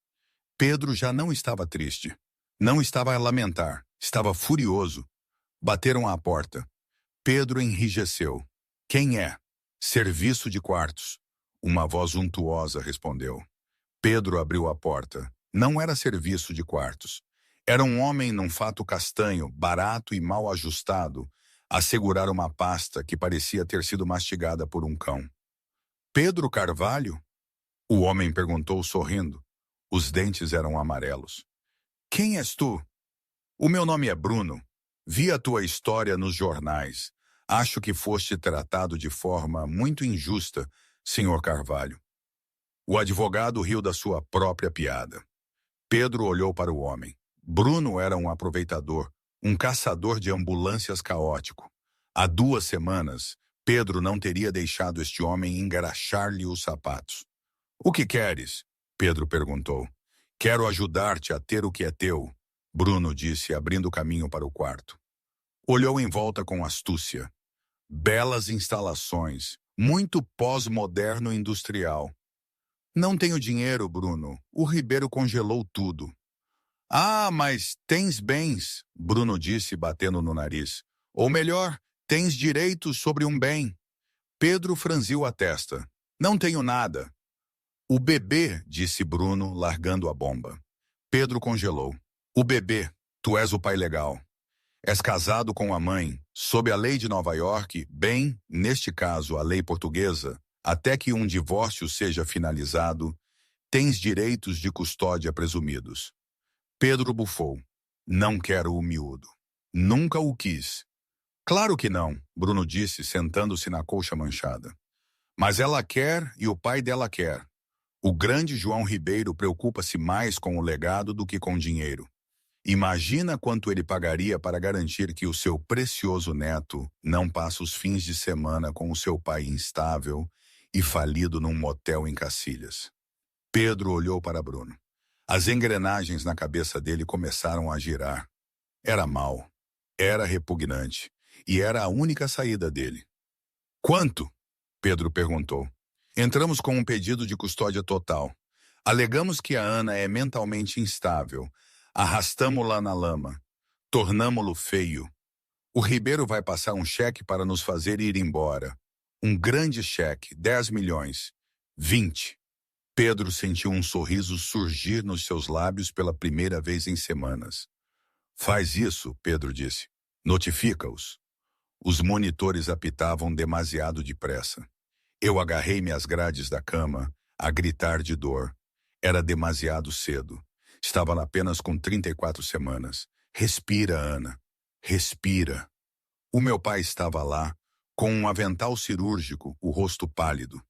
Pedro já não estava triste. Não estava a lamentar. Estava furioso. Bateram à porta. Pedro enrijeceu. Quem é? Serviço de quartos. Uma voz untuosa respondeu. Pedro abriu a porta. Não era serviço de quartos. Era um homem num fato castanho, barato e mal ajustado, a segurar uma pasta que parecia ter sido mastigada por um cão. Pedro Carvalho? O homem perguntou sorrindo. Os dentes eram amarelos. Quem és tu? O meu nome é Bruno. Vi a tua história nos jornais. Acho que foste tratado de forma muito injusta, senhor Carvalho. O advogado riu da sua própria piada. Pedro olhou para o homem. Bruno era um aproveitador, um caçador de ambulâncias caótico. Há 2 semanas, Pedro não teria deixado este homem engraxar-lhe os sapatos. O que queres? Pedro perguntou. Quero ajudar-te a ter o que é teu, Bruno disse, abrindo caminho para o quarto. Olhou em volta com astúcia. Belas instalações, muito pós-moderno industrial. Não tenho dinheiro, Bruno. O Ribeiro congelou tudo. Ah, mas tens bens, Bruno disse, batendo no nariz. Ou melhor, tens direitos sobre um bem. Pedro franziu a testa. Não tenho nada. O bebê, disse Bruno, largando a bomba. Pedro congelou. O bebê, tu és o pai legal. És casado com a mãe, sob a lei de Nova York, bem, neste caso a lei portuguesa, até que um divórcio seja finalizado, tens direitos de custódia presumidos. Pedro bufou. Não quero o miúdo. Nunca o quis. Claro que não, Bruno disse, sentando-se na colcha manchada. Mas ela quer e o pai dela quer. O grande João Ribeiro preocupa-se mais com o legado do que com dinheiro. Imagina quanto ele pagaria para garantir que o seu precioso neto não passa os fins de semana com o seu pai instável e falido num motel em Cacilhas. Pedro olhou para Bruno. As engrenagens na cabeça dele começaram a girar. Era mau, era repugnante, e era a única saída dele. Quanto? Pedro perguntou. Entramos com um pedido de custódia total. Alegamos que a Ana é mentalmente instável. Arrastamo-la na lama. Tornamo-lo feio. O Ribeiro vai passar um cheque para nos fazer ir embora. Um grande cheque, 10 milhões. 20. Pedro sentiu um sorriso surgir nos seus lábios pela primeira vez em semanas. Faz isso, Pedro disse. Notifica-os. Os monitores apitavam demasiado depressa. Eu agarrei-me às grades da cama, a gritar de dor. Era demasiado cedo. Estava apenas com 34 semanas. Respira, Ana. Respira. O meu pai estava lá, com um avental cirúrgico, o rosto pálido.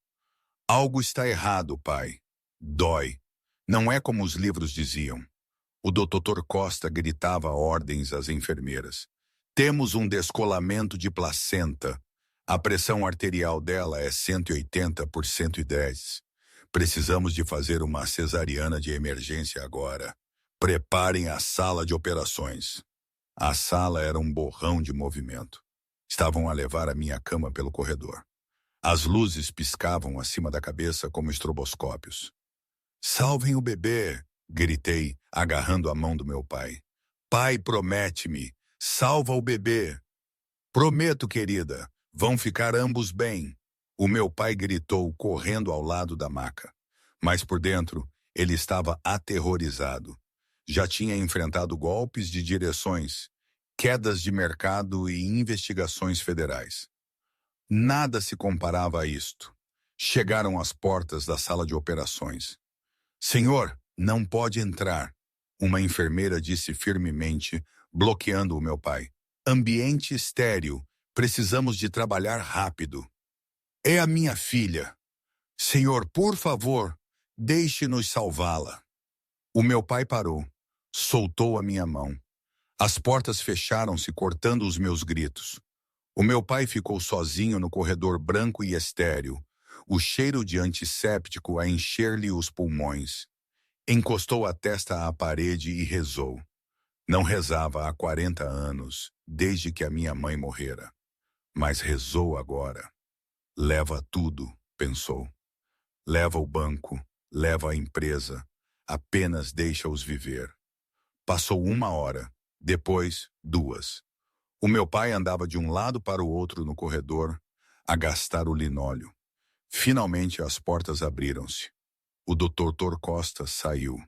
Algo está errado, pai. Dói. Não é como os livros diziam. O doutor Costa gritava ordens às enfermeiras. Temos um descolamento de placenta. A pressão arterial dela é 180 por 110. Precisamos de fazer uma cesariana de emergência agora. Preparem a sala de operações. A sala era um borrão de movimento. Estavam a levar a minha cama pelo corredor. As luzes piscavam acima da cabeça como estroboscópios. Salvem o bebê! Gritei, agarrando a mão do meu pai. Pai, promete-me. Salva o bebê. Prometo, querida. Vão ficar ambos bem. O meu pai gritou, correndo ao lado da maca. Mas por dentro, ele estava aterrorizado. Já tinha enfrentado golpes de direções, quedas de mercado e investigações federais. Nada se comparava a isto. Chegaram às portas da sala de operações. Senhor, não pode entrar, uma enfermeira disse firmemente, bloqueando o meu pai. Ambiente estéril. Precisamos de trabalhar rápido. É a minha filha. Senhor, por favor, deixe-nos salvá-la. O meu pai parou. Soltou a minha mão. As portas fecharam-se, cortando os meus gritos. O meu pai ficou sozinho no corredor branco e estéril, o cheiro de antisséptico a encher-lhe os pulmões. Encostou a testa à parede e rezou. Não rezava há 40 anos, desde que a minha mãe morrera. Mas rezou agora. Leva tudo, pensou. Leva o banco, leva a empresa, apenas deixa-os viver. Passou 1 hora, depois 2. O meu pai andava de um lado para o outro no corredor, a gastar o linóleo. Finalmente as portas abriram-se. O doutor Costa saiu.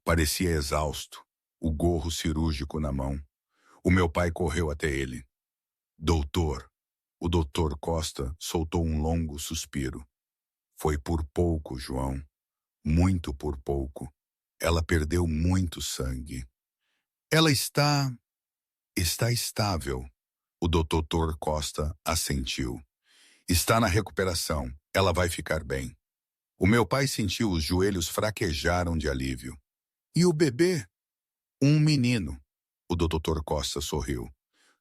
Parecia exausto, o gorro cirúrgico na mão. O meu pai correu até ele. Doutor, o doutor Costa soltou um longo suspiro. Foi por pouco, João. Muito por pouco. Ela perdeu muito sangue. Ela está estável. O doutor Costa assentiu. Está na recuperação. Ela vai ficar bem. O meu pai sentiu os joelhos fraquejaram de alívio. E o bebê? Um menino. O doutor Costa sorriu.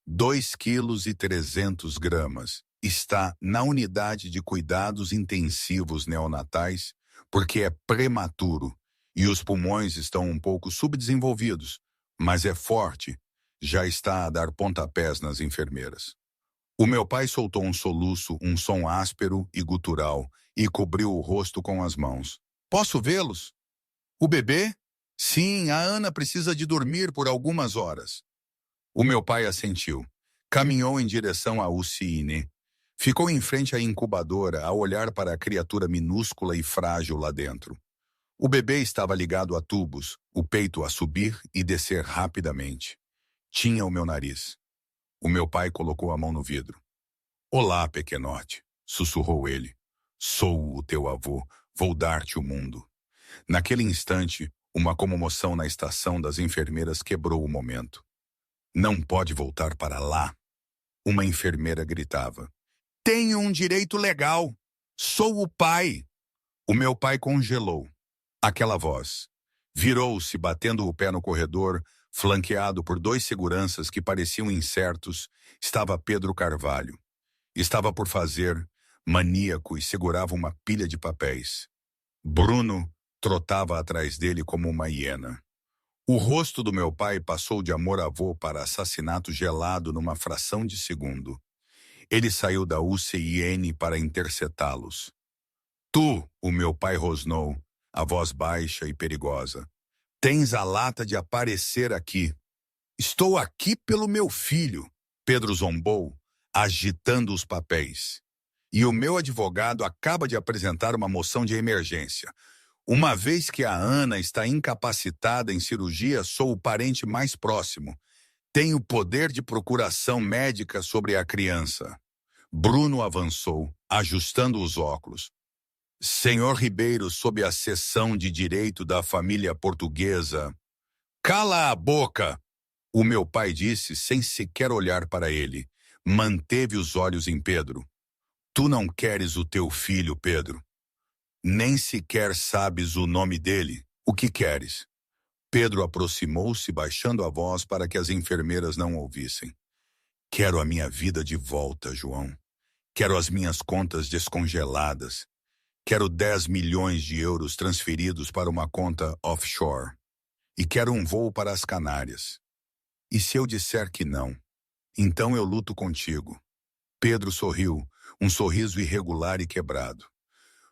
2,3 kg. Está na unidade de cuidados intensivos neonatais porque é prematuro e os pulmões estão um pouco subdesenvolvidos, mas é forte. Já está a dar pontapés nas enfermeiras. O meu pai soltou um soluço, um som áspero e gutural, e cobriu o rosto com as mãos. Posso vê-los? O bebê? Sim, a Ana precisa de dormir por algumas horas. O meu pai assentiu. Caminhou em direção à UCI. Ficou em frente à incubadora a olhar para a criatura minúscula e frágil lá dentro. O bebê estava ligado a tubos, o peito a subir e descer rapidamente. Tinha o meu nariz. O meu pai colocou a mão no vidro. Olá, pequenote, sussurrou ele. Sou o teu avô, vou dar-te o mundo. Naquele instante, uma comoção na estação das enfermeiras quebrou o momento. Não pode voltar para lá. Uma enfermeira gritava. Tenho um direito legal. Sou o pai. O meu pai congelou. Aquela voz. Virou-se, batendo o pé no corredor, flanqueado por 2 seguranças que pareciam incertos, estava Pedro Carvalho. Estava por fazer, maníaco, e segurava uma pilha de papéis. Bruno trotava atrás dele como uma hiena. O rosto do meu pai passou de amor-avô para assassinato gelado numa fração de segundo. Ele saiu da UCIN para interceptá-los. Tu, o meu pai rosnou, a voz baixa e perigosa. Tens a lata de aparecer aqui. Estou aqui pelo meu filho, Pedro zombou, agitando os papéis. E o meu advogado acaba de apresentar uma moção de emergência. Uma vez que a Ana está incapacitada em cirurgia, sou o parente mais próximo. Tenho poder de procuração médica sobre a criança. Bruno avançou, ajustando os óculos. Senhor Ribeiro, sob a seção de direito da família portuguesa. Cala a boca! O meu pai disse sem sequer olhar para ele. Manteve os olhos em Pedro. Tu não queres o teu filho, Pedro. Nem sequer sabes o nome dele. O que queres? Pedro aproximou-se, baixando a voz para que as enfermeiras não ouvissem. Quero a minha vida de volta, João. Quero as minhas contas descongeladas. Quero 10 milhões de euros transferidos para uma conta offshore. E quero um voo para as Canárias. E se eu disser que não, então eu luto contigo. Pedro sorriu, um sorriso irregular e quebrado.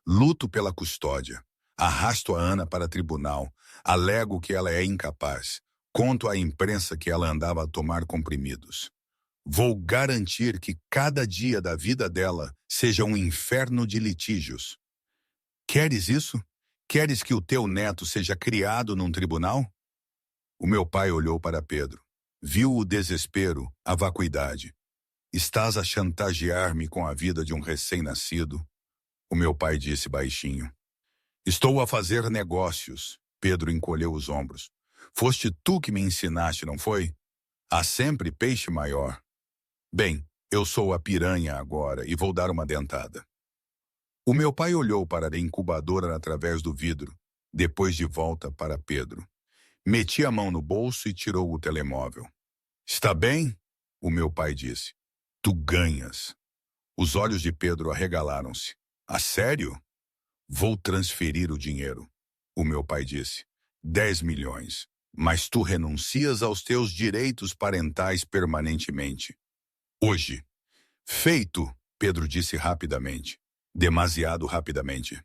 Luto pela custódia. Arrasto a Ana para tribunal. Alego que ela é incapaz. Conto à imprensa que ela andava a tomar comprimidos. Vou garantir que cada dia da vida dela seja um inferno de litígios. Queres isso? Queres que o teu neto seja criado num tribunal? O meu pai olhou para Pedro. Viu o desespero, a vacuidade. Estás a chantagear-me com a vida de um recém-nascido? O meu pai disse baixinho. Estou a fazer negócios. Pedro encolheu os ombros. Foste tu que me ensinaste, não foi? Há sempre peixe maior. Bem, eu sou a piranha agora e vou dar uma dentada. O meu pai olhou para a incubadora através do vidro, depois de volta para Pedro. Meti a mão no bolso e tirou o telemóvel. Está bem? O meu pai disse. Tu ganhas. Os olhos de Pedro arregalaram-se. A sério? Vou transferir o dinheiro. O meu pai disse. 10 milhões. Mas tu renuncias aos teus direitos parentais permanentemente. Hoje. Feito, Pedro disse rapidamente. Demasiado rapidamente.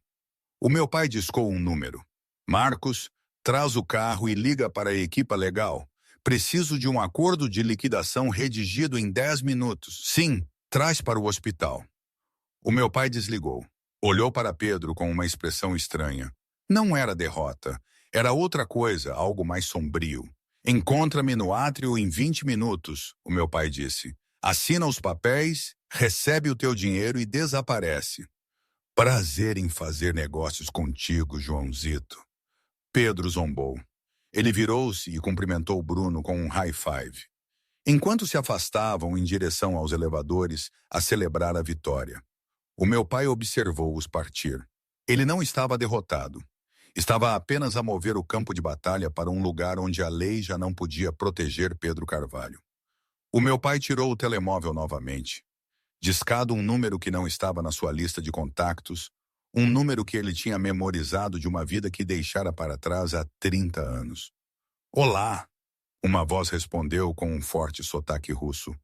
O meu pai discou um número. Marcos, traz o carro e liga para a equipa legal. Preciso de um acordo de liquidação redigido em 10 minutos. Sim, traz para o hospital. O meu pai desligou. Olhou para Pedro com uma expressão estranha. Não era derrota. Era outra coisa, algo mais sombrio. Encontra-me no átrio em 20 minutos, o meu pai disse. Assina os papéis, recebe o teu dinheiro e desaparece. Prazer em fazer negócios contigo, Joãozito. Pedro zombou. Ele virou-se e cumprimentou Bruno com um high five. Enquanto se afastavam em direção aos elevadores a celebrar a vitória, o meu pai observou-os partir. Ele não estava derrotado. Estava apenas a mover o campo de batalha para um lugar onde a lei já não podia proteger Pedro Carvalho. O meu pai tirou o telemóvel novamente. Discado um número que não estava na sua lista de contactos, um número que ele tinha memorizado de uma vida que deixara para trás há 30 anos. Olá! Uma voz respondeu com um forte sotaque russo.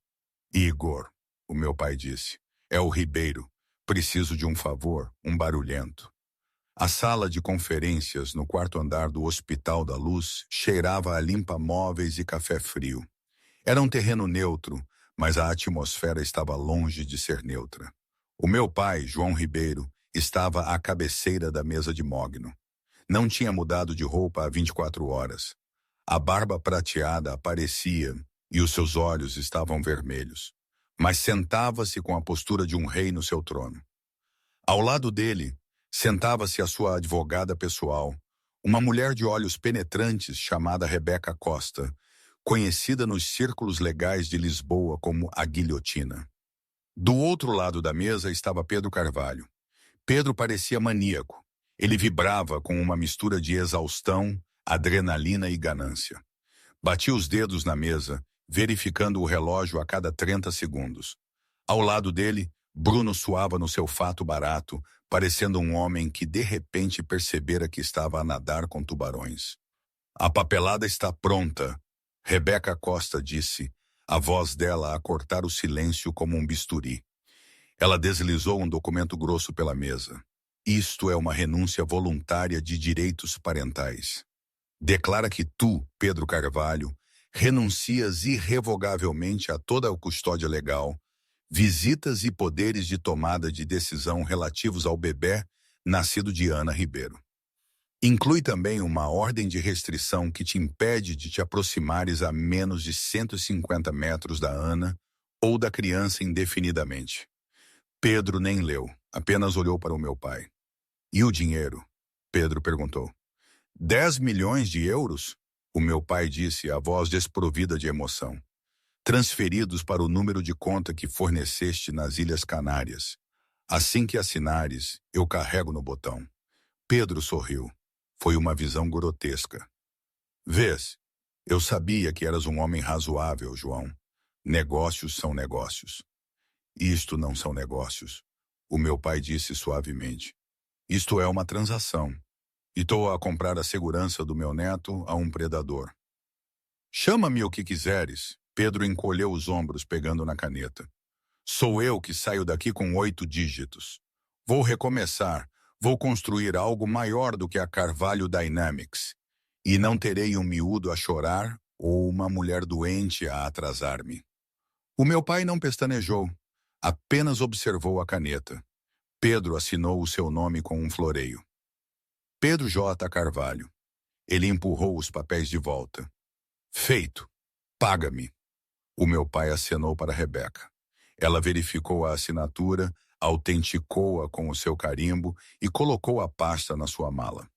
Igor, o meu pai disse. É o Ribeiro. Preciso de um favor, um barulhento. A sala de conferências no quarto andar do Hospital da Luz cheirava a limpa-móveis e café frio. Era um terreno neutro, mas a atmosfera estava longe de ser neutra. O meu pai, João Ribeiro, estava à cabeceira da mesa de mogno. Não tinha mudado de roupa há 24 horas. A barba prateada aparecia e os seus olhos estavam vermelhos. Mas sentava-se com a postura de um rei no seu trono. Ao lado dele, sentava-se a sua advogada pessoal, uma mulher de olhos penetrantes chamada Rebeca Costa, conhecida nos círculos legais de Lisboa como a Guilhotina. Do outro lado da mesa estava Pedro Carvalho. Pedro parecia maníaco. Ele vibrava com uma mistura de exaustão, adrenalina e ganância. Batia os dedos na mesa, verificando o relógio a cada 30 segundos. Ao lado dele, Bruno suava no seu fato barato, parecendo um homem que de repente percebera que estava a nadar com tubarões. A papelada está pronta, Rebeca Costa disse, a voz dela a cortar o silêncio como um bisturi. Ela deslizou um documento grosso pela mesa. Isto é uma renúncia voluntária de direitos parentais. Declara que tu, Pedro Carvalho, renuncias irrevogavelmente a toda a custódia legal, visitas e poderes de tomada de decisão relativos ao bebê nascido de Ana Ribeiro. Inclui também uma ordem de restrição que te impede de te aproximares a menos de 150 metros da Ana ou da criança indefinidamente. Pedro nem leu, apenas olhou para o meu pai. E o dinheiro? Pedro perguntou. 10 milhões de euros? O meu pai disse, a voz desprovida de emoção. Transferidos para o número de conta que forneceste nas Ilhas Canárias. Assim que assinares, eu carrego no botão. Pedro sorriu. Foi uma visão grotesca. Vês, eu sabia que eras um homem razoável, João. Negócios são negócios. Isto não são negócios, o meu pai disse suavemente. Isto é uma transação. E estou a comprar a segurança do meu neto a um predador. Chama-me o que quiseres. Pedro encolheu os ombros pegando na caneta. Sou eu que saio daqui com 8 dígitos. Vou recomeçar. Vou construir algo maior do que a Carvalho Dynamics. E não terei um miúdo a chorar ou uma mulher doente a atrasar-me. O meu pai não pestanejou. Apenas observou a caneta. Pedro assinou o seu nome com um floreio. Pedro J. Carvalho. Ele empurrou os papéis de volta. Feito. Paga-me. O meu pai acenou para Rebeca. Ela verificou a assinatura, autenticou-a com o seu carimbo e colocou a pasta na sua mala.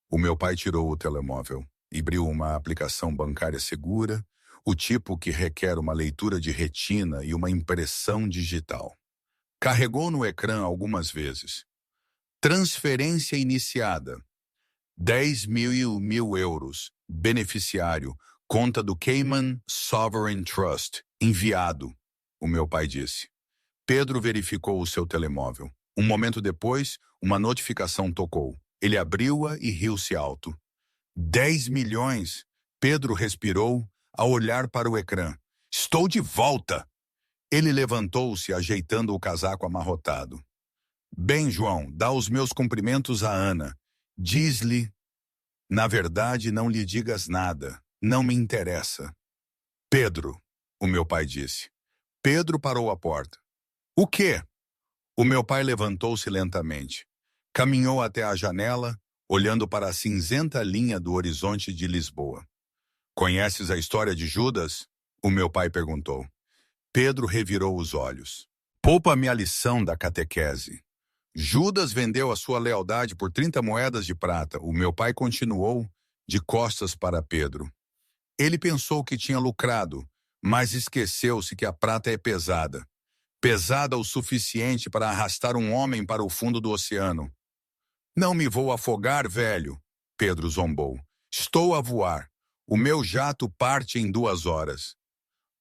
O meu pai tirou o telemóvel, abriu uma aplicação bancária segura, o tipo que requer uma leitura de retina e uma impressão digital. Carregou no ecrã algumas vezes. Transferência iniciada. 10.000 euros. Beneficiário. Conta do Cayman Sovereign Trust. Enviado, o meu pai disse. Pedro verificou o seu telemóvel. Um momento depois, uma notificação tocou. Ele abriu-a e riu-se alto. 10 milhões! Pedro respirou ao olhar para o ecrã. Estou de volta! Ele levantou-se, ajeitando o casaco amarrotado. Bem, João, dá os meus cumprimentos a Ana. Diz-lhe... Na verdade, não lhe digas nada. Não me interessa. Pedro, o meu pai disse. Pedro parou a porta. O quê? O meu pai levantou-se lentamente. Caminhou até a janela, olhando para a cinzenta linha do horizonte de Lisboa. Conheces a história de Judas? O meu pai perguntou. Pedro revirou os olhos. Poupa-me a lição da catequese. Judas vendeu a sua lealdade por 30 moedas de prata. O meu pai continuou, de costas para Pedro. Ele pensou que tinha lucrado, mas esqueceu-se que a prata é pesada. Pesada o suficiente para arrastar um homem para o fundo do oceano. Não me vou afogar, velho, Pedro zombou. Estou a voar. O meu jato parte em 2 horas.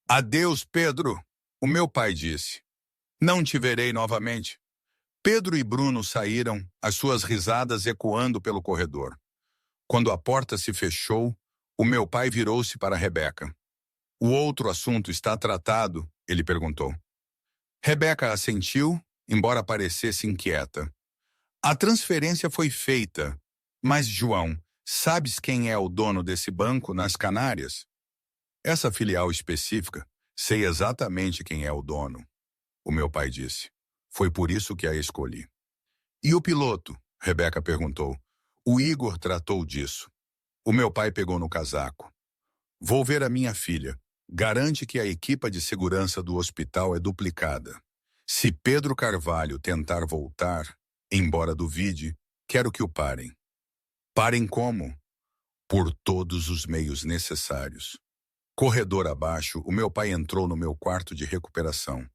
Adeus, Pedro, o meu pai disse. Não te verei novamente. Pedro e Bruno saíram, as suas risadas ecoando pelo corredor. Quando a porta se fechou, o meu pai virou-se para Rebeca. O outro assunto está tratado? Ele perguntou. Rebeca assentiu, embora parecesse inquieta. A transferência foi feita, mas, João, sabes quem é o dono desse banco nas Canárias? Essa filial específica, sei exatamente quem é o dono, o meu pai disse. Foi por isso que a escolhi. E o piloto? Rebeca perguntou. O Igor tratou disso. O meu pai pegou no casaco. Vou ver a minha filha. Garante que a equipa de segurança do hospital é duplicada. Se Pedro Carvalho tentar voltar, embora duvide, quero que o parem. Parem como? Por todos os meios necessários. Corredor abaixo, o meu pai entrou no meu quarto de recuperação.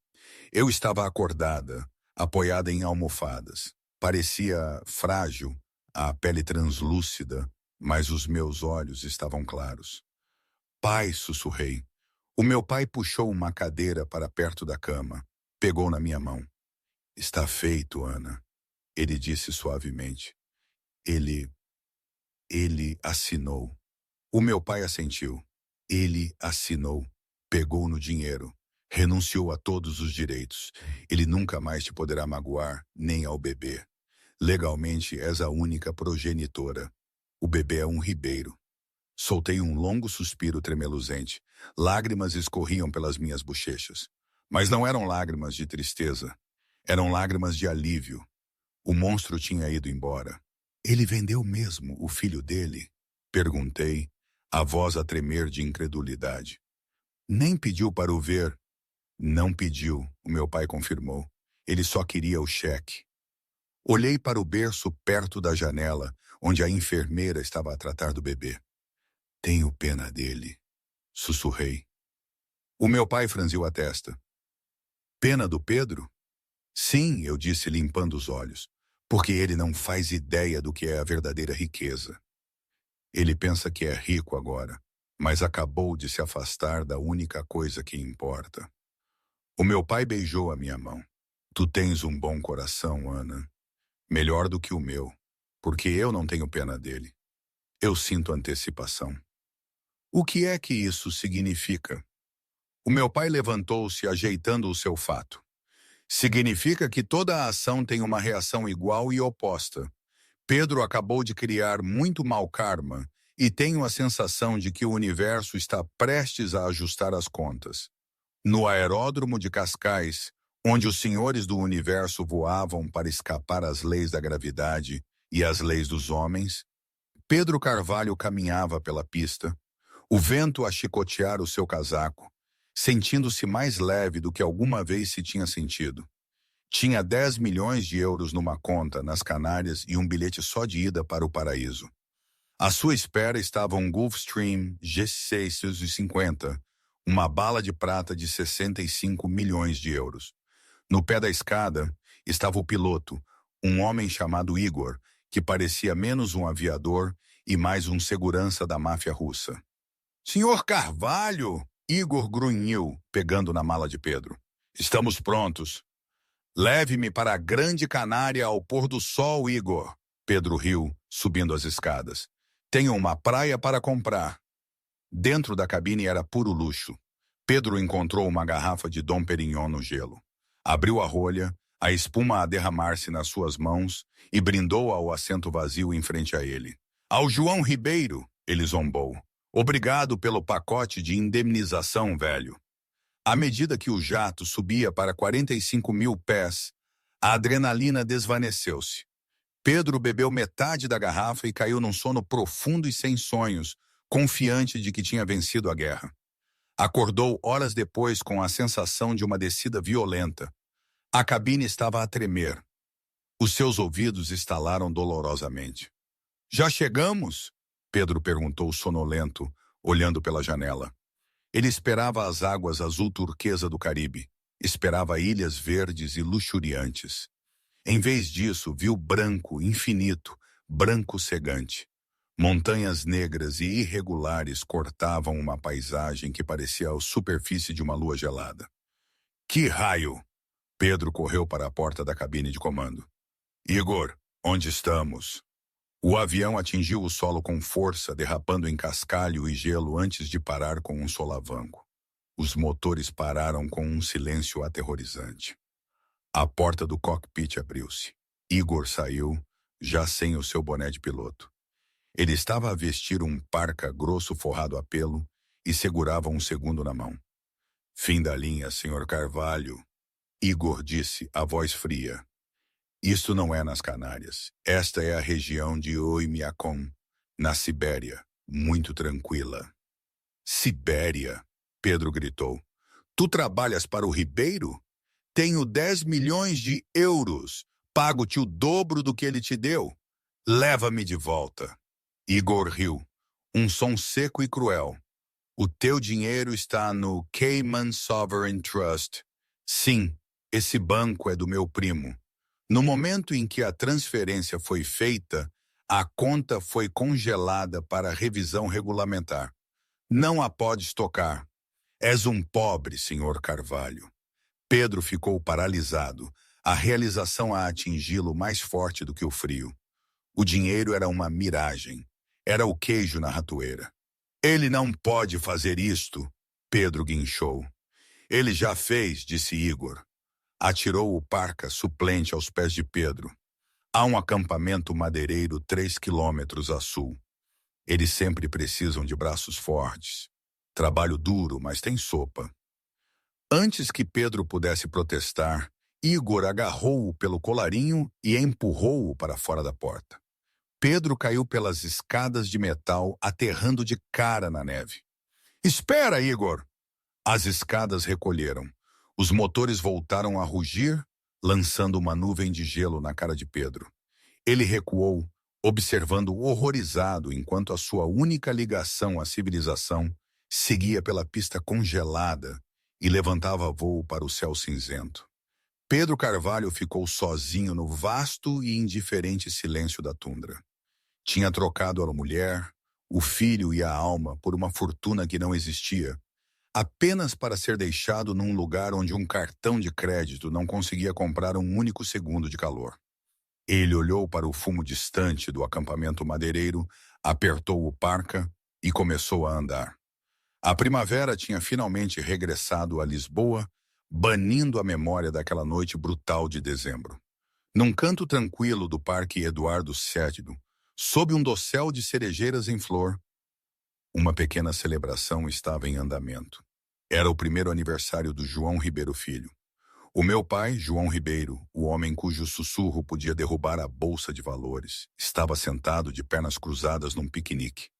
Eu estava acordada, apoiada em almofadas. Parecia frágil, a pele translúcida, mas os meus olhos estavam claros. Pai, sussurrei. O meu pai puxou uma cadeira para perto da cama. Pegou na minha mão. Está feito, Ana. Ele disse suavemente. Ele assinou. O meu pai assentiu. Ele assinou. Pegou no dinheiro. Renunciou a todos os direitos. Ele nunca mais te poderá magoar, nem ao bebê. Legalmente és a única progenitora. O bebê é um ribeiro. Soltei um longo suspiro tremeluzente. Lágrimas escorriam pelas minhas bochechas. Mas não eram lágrimas de tristeza. Eram lágrimas de alívio. O monstro tinha ido embora. Ele vendeu mesmo o filho dele? Perguntei, a voz a tremer de incredulidade. Nem pediu para o ver. Não pediu, o meu pai confirmou. Ele só queria o cheque. Olhei para o berço perto da janela, onde a enfermeira estava a tratar do bebê. Tenho pena dele, sussurrei. O meu pai franziu a testa. Pena do Pedro? Sim, eu disse limpando os olhos, porque ele não faz ideia do que é a verdadeira riqueza. Ele pensa que é rico agora, mas acabou de se afastar da única coisa que importa. O meu pai beijou a minha mão. Tu tens um bom coração, Ana. Melhor do que o meu, porque eu não tenho pena dele. Eu sinto antecipação. O que é que isso significa? O meu pai levantou-se ajeitando o seu fato. Significa que toda a ação tem uma reação igual e oposta. Pedro acabou de criar muito mau karma e tenho a sensação de que o universo está prestes a ajustar as contas. No aeródromo de Cascais, onde os senhores do universo voavam para escapar às leis da gravidade e às leis dos homens, Pedro Carvalho caminhava pela pista, o vento a chicotear o seu casaco, sentindo-se mais leve do que alguma vez se tinha sentido. Tinha 10 milhões de euros numa conta nas Canárias e um bilhete só de ida para o paraíso. À sua espera estava um Gulfstream G650, uma bala de prata de 65 milhões de euros. No pé da escada estava o piloto, um homem chamado Igor, que parecia menos um aviador e mais um segurança da máfia russa. Senhor Carvalho! Igor grunhiu, pegando na mala de Pedro. Estamos prontos. Leve-me para a Grande Canária ao pôr do sol, Igor. Pedro riu, subindo as escadas. Tenho uma praia para comprar. Dentro da cabine era puro luxo. Pedro encontrou uma garrafa de Dom Perignon no gelo. Abriu a rolha, a espuma a derramar-se nas suas mãos e brindou ao assento vazio em frente a ele. Ao João Ribeiro, ele zombou. Obrigado pelo pacote de indemnização, velho. À medida que o jato subia para 45 mil pés, a adrenalina desvaneceu-se. Pedro bebeu metade da garrafa e caiu num sono profundo e sem sonhos, confiante de que tinha vencido a guerra. Acordou horas depois com a sensação de uma descida violenta. A cabine estava a tremer. Os seus ouvidos estalaram dolorosamente. Já chegamos? Pedro perguntou sonolento, olhando pela janela. Ele esperava as águas azul turquesa do Caribe. Esperava ilhas verdes e luxuriantes. Em vez disso, viu branco, infinito, branco cegante. Montanhas negras e irregulares cortavam uma paisagem que parecia a superfície de uma lua gelada. Que raio! Pedro correu para a porta da cabine de comando. Igor, onde estamos? O avião atingiu o solo com força, derrapando em cascalho e gelo antes de parar com um solavanco. Os motores pararam com um silêncio aterrorizante. A porta do cockpit abriu-se. Igor saiu, já sem o seu boné de piloto. Ele estava a vestir um parca grosso forrado a pelo e segurava um segundo na mão. Fim da linha, Sr. Carvalho. Igor disse, a voz fria. Isto não é nas Canárias. Esta é a região de Oymyakon, na Sibéria, muito tranquila. Sibéria, Pedro gritou. Tu trabalhas para o Ribeiro? Tenho 10 milhões de euros. Pago-te o dobro do que ele te deu. Leva-me de volta. Igor riu. Um som seco e cruel. O teu dinheiro está no Cayman Sovereign Trust. Sim, esse banco é do meu primo. No momento em que a transferência foi feita, a conta foi congelada para revisão regulamentar. Não a podes tocar. És um pobre, Sr. Carvalho. Pedro ficou paralisado, a realização a atingi-lo mais forte do que o frio. O dinheiro era uma miragem. Era o queijo na ratoeira. Ele não pode fazer isto, Pedro guinchou. Ele já fez, disse Igor. Atirou o parca suplente aos pés de Pedro. Há um acampamento madeireiro 3 quilômetros a sul. Eles sempre precisam de braços fortes. Trabalho duro, mas tem sopa. Antes que Pedro pudesse protestar, Igor agarrou-o pelo colarinho e empurrou-o para fora da porta. Pedro caiu pelas escadas de metal, aterrando de cara na neve. Espera, Igor! As escadas recolheram. Os motores voltaram a rugir, lançando uma nuvem de gelo na cara de Pedro. Ele recuou, observando horrorizado enquanto a sua única ligação à civilização seguia pela pista congelada e levantava voo para o céu cinzento. Pedro Carvalho ficou sozinho no vasto e indiferente silêncio da tundra. Tinha trocado a mulher, o filho e a alma por uma fortuna que não existia, apenas para ser deixado num lugar onde um cartão de crédito não conseguia comprar um único segundo de calor. Ele olhou para o fumo distante do acampamento madeireiro, apertou o parca e começou a andar. A primavera tinha finalmente regressado a Lisboa, banindo a memória daquela noite brutal de dezembro. Num canto tranquilo do Parque Eduardo VII, sob um dossel de cerejeiras em flor, uma pequena celebração estava em andamento. Era o primeiro aniversário do João Ribeiro Filho. O meu pai, João Ribeiro, o homem cujo sussurro podia derrubar a bolsa de valores, estava sentado de pernas cruzadas num piquenique.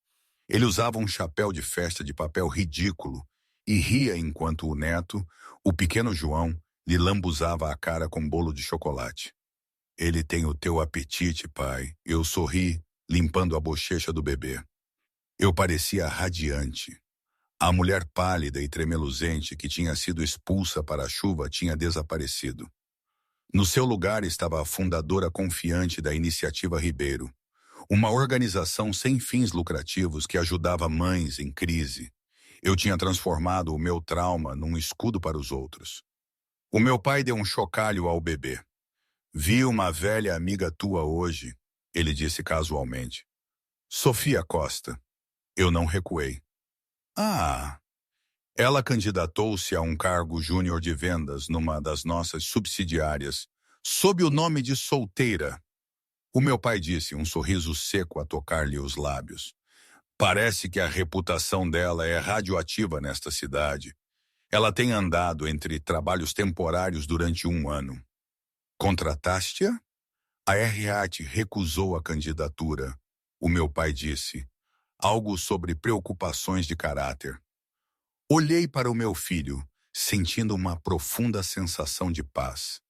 Ele usava um chapéu de festa de papel ridículo e ria enquanto o neto, o pequeno João, lhe lambuzava a cara com bolo de chocolate. Ele tem o teu apetite, pai. Eu sorri, limpando a bochecha do bebê. Eu parecia radiante. A mulher pálida e tremeluzente que tinha sido expulsa para a chuva tinha desaparecido. No seu lugar estava a fundadora confiante da Iniciativa Ribeiro, uma organização sem fins lucrativos que ajudava mães em crise. Eu tinha transformado o meu trauma num escudo para os outros. O meu pai deu um chocalho ao bebê. Vi uma velha amiga tua hoje, ele disse casualmente. Sofia Costa. Eu não recuei. Ah, ela candidatou-se a um cargo júnior de vendas numa das nossas subsidiárias, sob o nome de solteira. O meu pai disse, um sorriso seco a tocar-lhe os lábios. Parece que a reputação dela é radioativa nesta cidade. Ela tem andado entre trabalhos temporários durante 1 ano. Contrataste-a? A RAT recusou a candidatura. O meu pai disse, algo sobre preocupações de caráter. Olhei para o meu filho, sentindo uma profunda sensação de paz.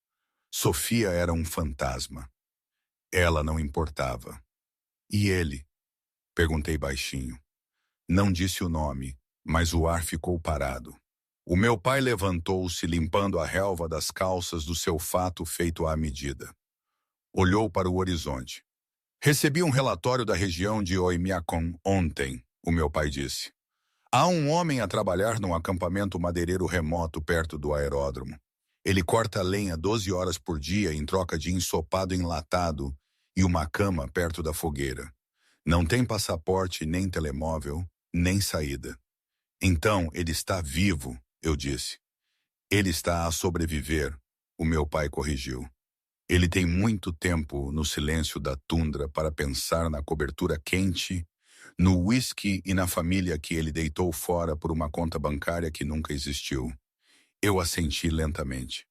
Sofia era um fantasma. Ela não importava. E ele? Perguntei baixinho. Não disse o nome, mas o ar ficou parado. O meu pai levantou-se limpando a relva das calças do seu fato feito à medida. Olhou para o horizonte. Recebi um relatório da região de Oimiacon ontem, o meu pai disse. Há um homem a trabalhar num acampamento madeireiro remoto perto do aeródromo. Ele corta lenha 12 horas por dia em troca de ensopado enlatado e uma cama perto da fogueira. Não tem passaporte, nem telemóvel, nem saída. Então, ele está vivo, eu disse. Ele está a sobreviver, o meu pai corrigiu. Ele tem muito tempo no silêncio da tundra para pensar na cobertura quente, no uísque e na família que ele deitou fora por uma conta bancária que nunca existiu. Eu assenti lentamente.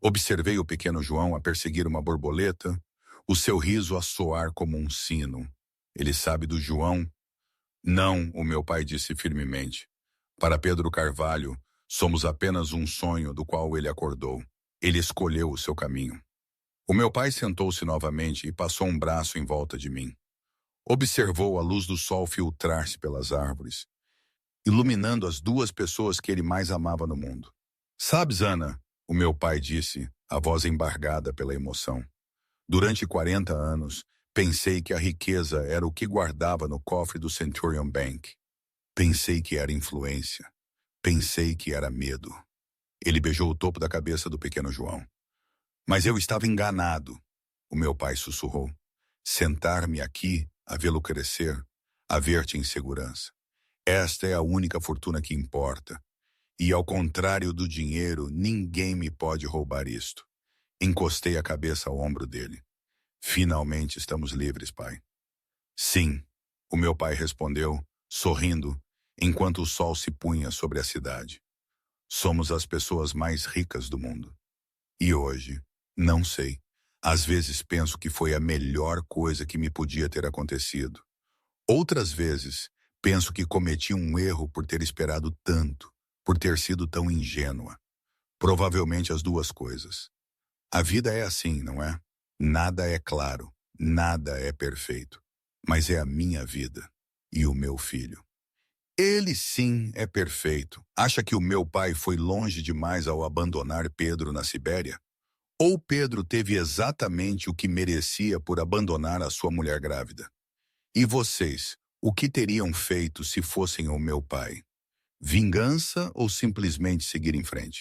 Observei o pequeno João a perseguir uma borboleta, o seu riso a soar como um sino. Ele sabe do João? Não, o meu pai disse firmemente. Para Pedro Carvalho, somos apenas um sonho do qual ele acordou. Ele escolheu o seu caminho. O meu pai sentou-se novamente e passou um braço em volta de mim. Observou a luz do sol filtrar-se pelas árvores, iluminando as 2 pessoas que ele mais amava no mundo. Sabes, Ana, o meu pai disse, a voz embargada pela emoção. Durante 40 anos, pensei que a riqueza era o que guardava no cofre do Centurion Bank. Pensei que era influência. Pensei que era medo. Ele beijou o topo da cabeça do pequeno João. Mas eu estava enganado, o meu pai sussurrou. Sentar-me aqui, a vê-lo crescer, a ver-te em segurança. Esta é a única fortuna que importa. E ao contrário do dinheiro, ninguém me pode roubar isto. Encostei a cabeça ao ombro dele. Finalmente estamos livres, pai. Sim, o meu pai respondeu, sorrindo, enquanto o sol se punha sobre a cidade. Somos as pessoas mais ricas do mundo. E hoje, não sei. Às vezes penso que foi a melhor coisa que me podia ter acontecido. Outras vezes, penso que cometi um erro por ter esperado tanto, por ter sido tão ingênua. Provavelmente as 2 coisas. A vida é assim, não é? Nada é claro, nada é perfeito, mas é a minha vida e o meu filho. Ele sim é perfeito. Acha que o meu pai foi longe demais ao abandonar Pedro na Sibéria? Ou Pedro teve exatamente o que merecia por abandonar a sua mulher grávida? E vocês, o que teriam feito se fossem o meu pai? Vingança ou simplesmente seguir em frente?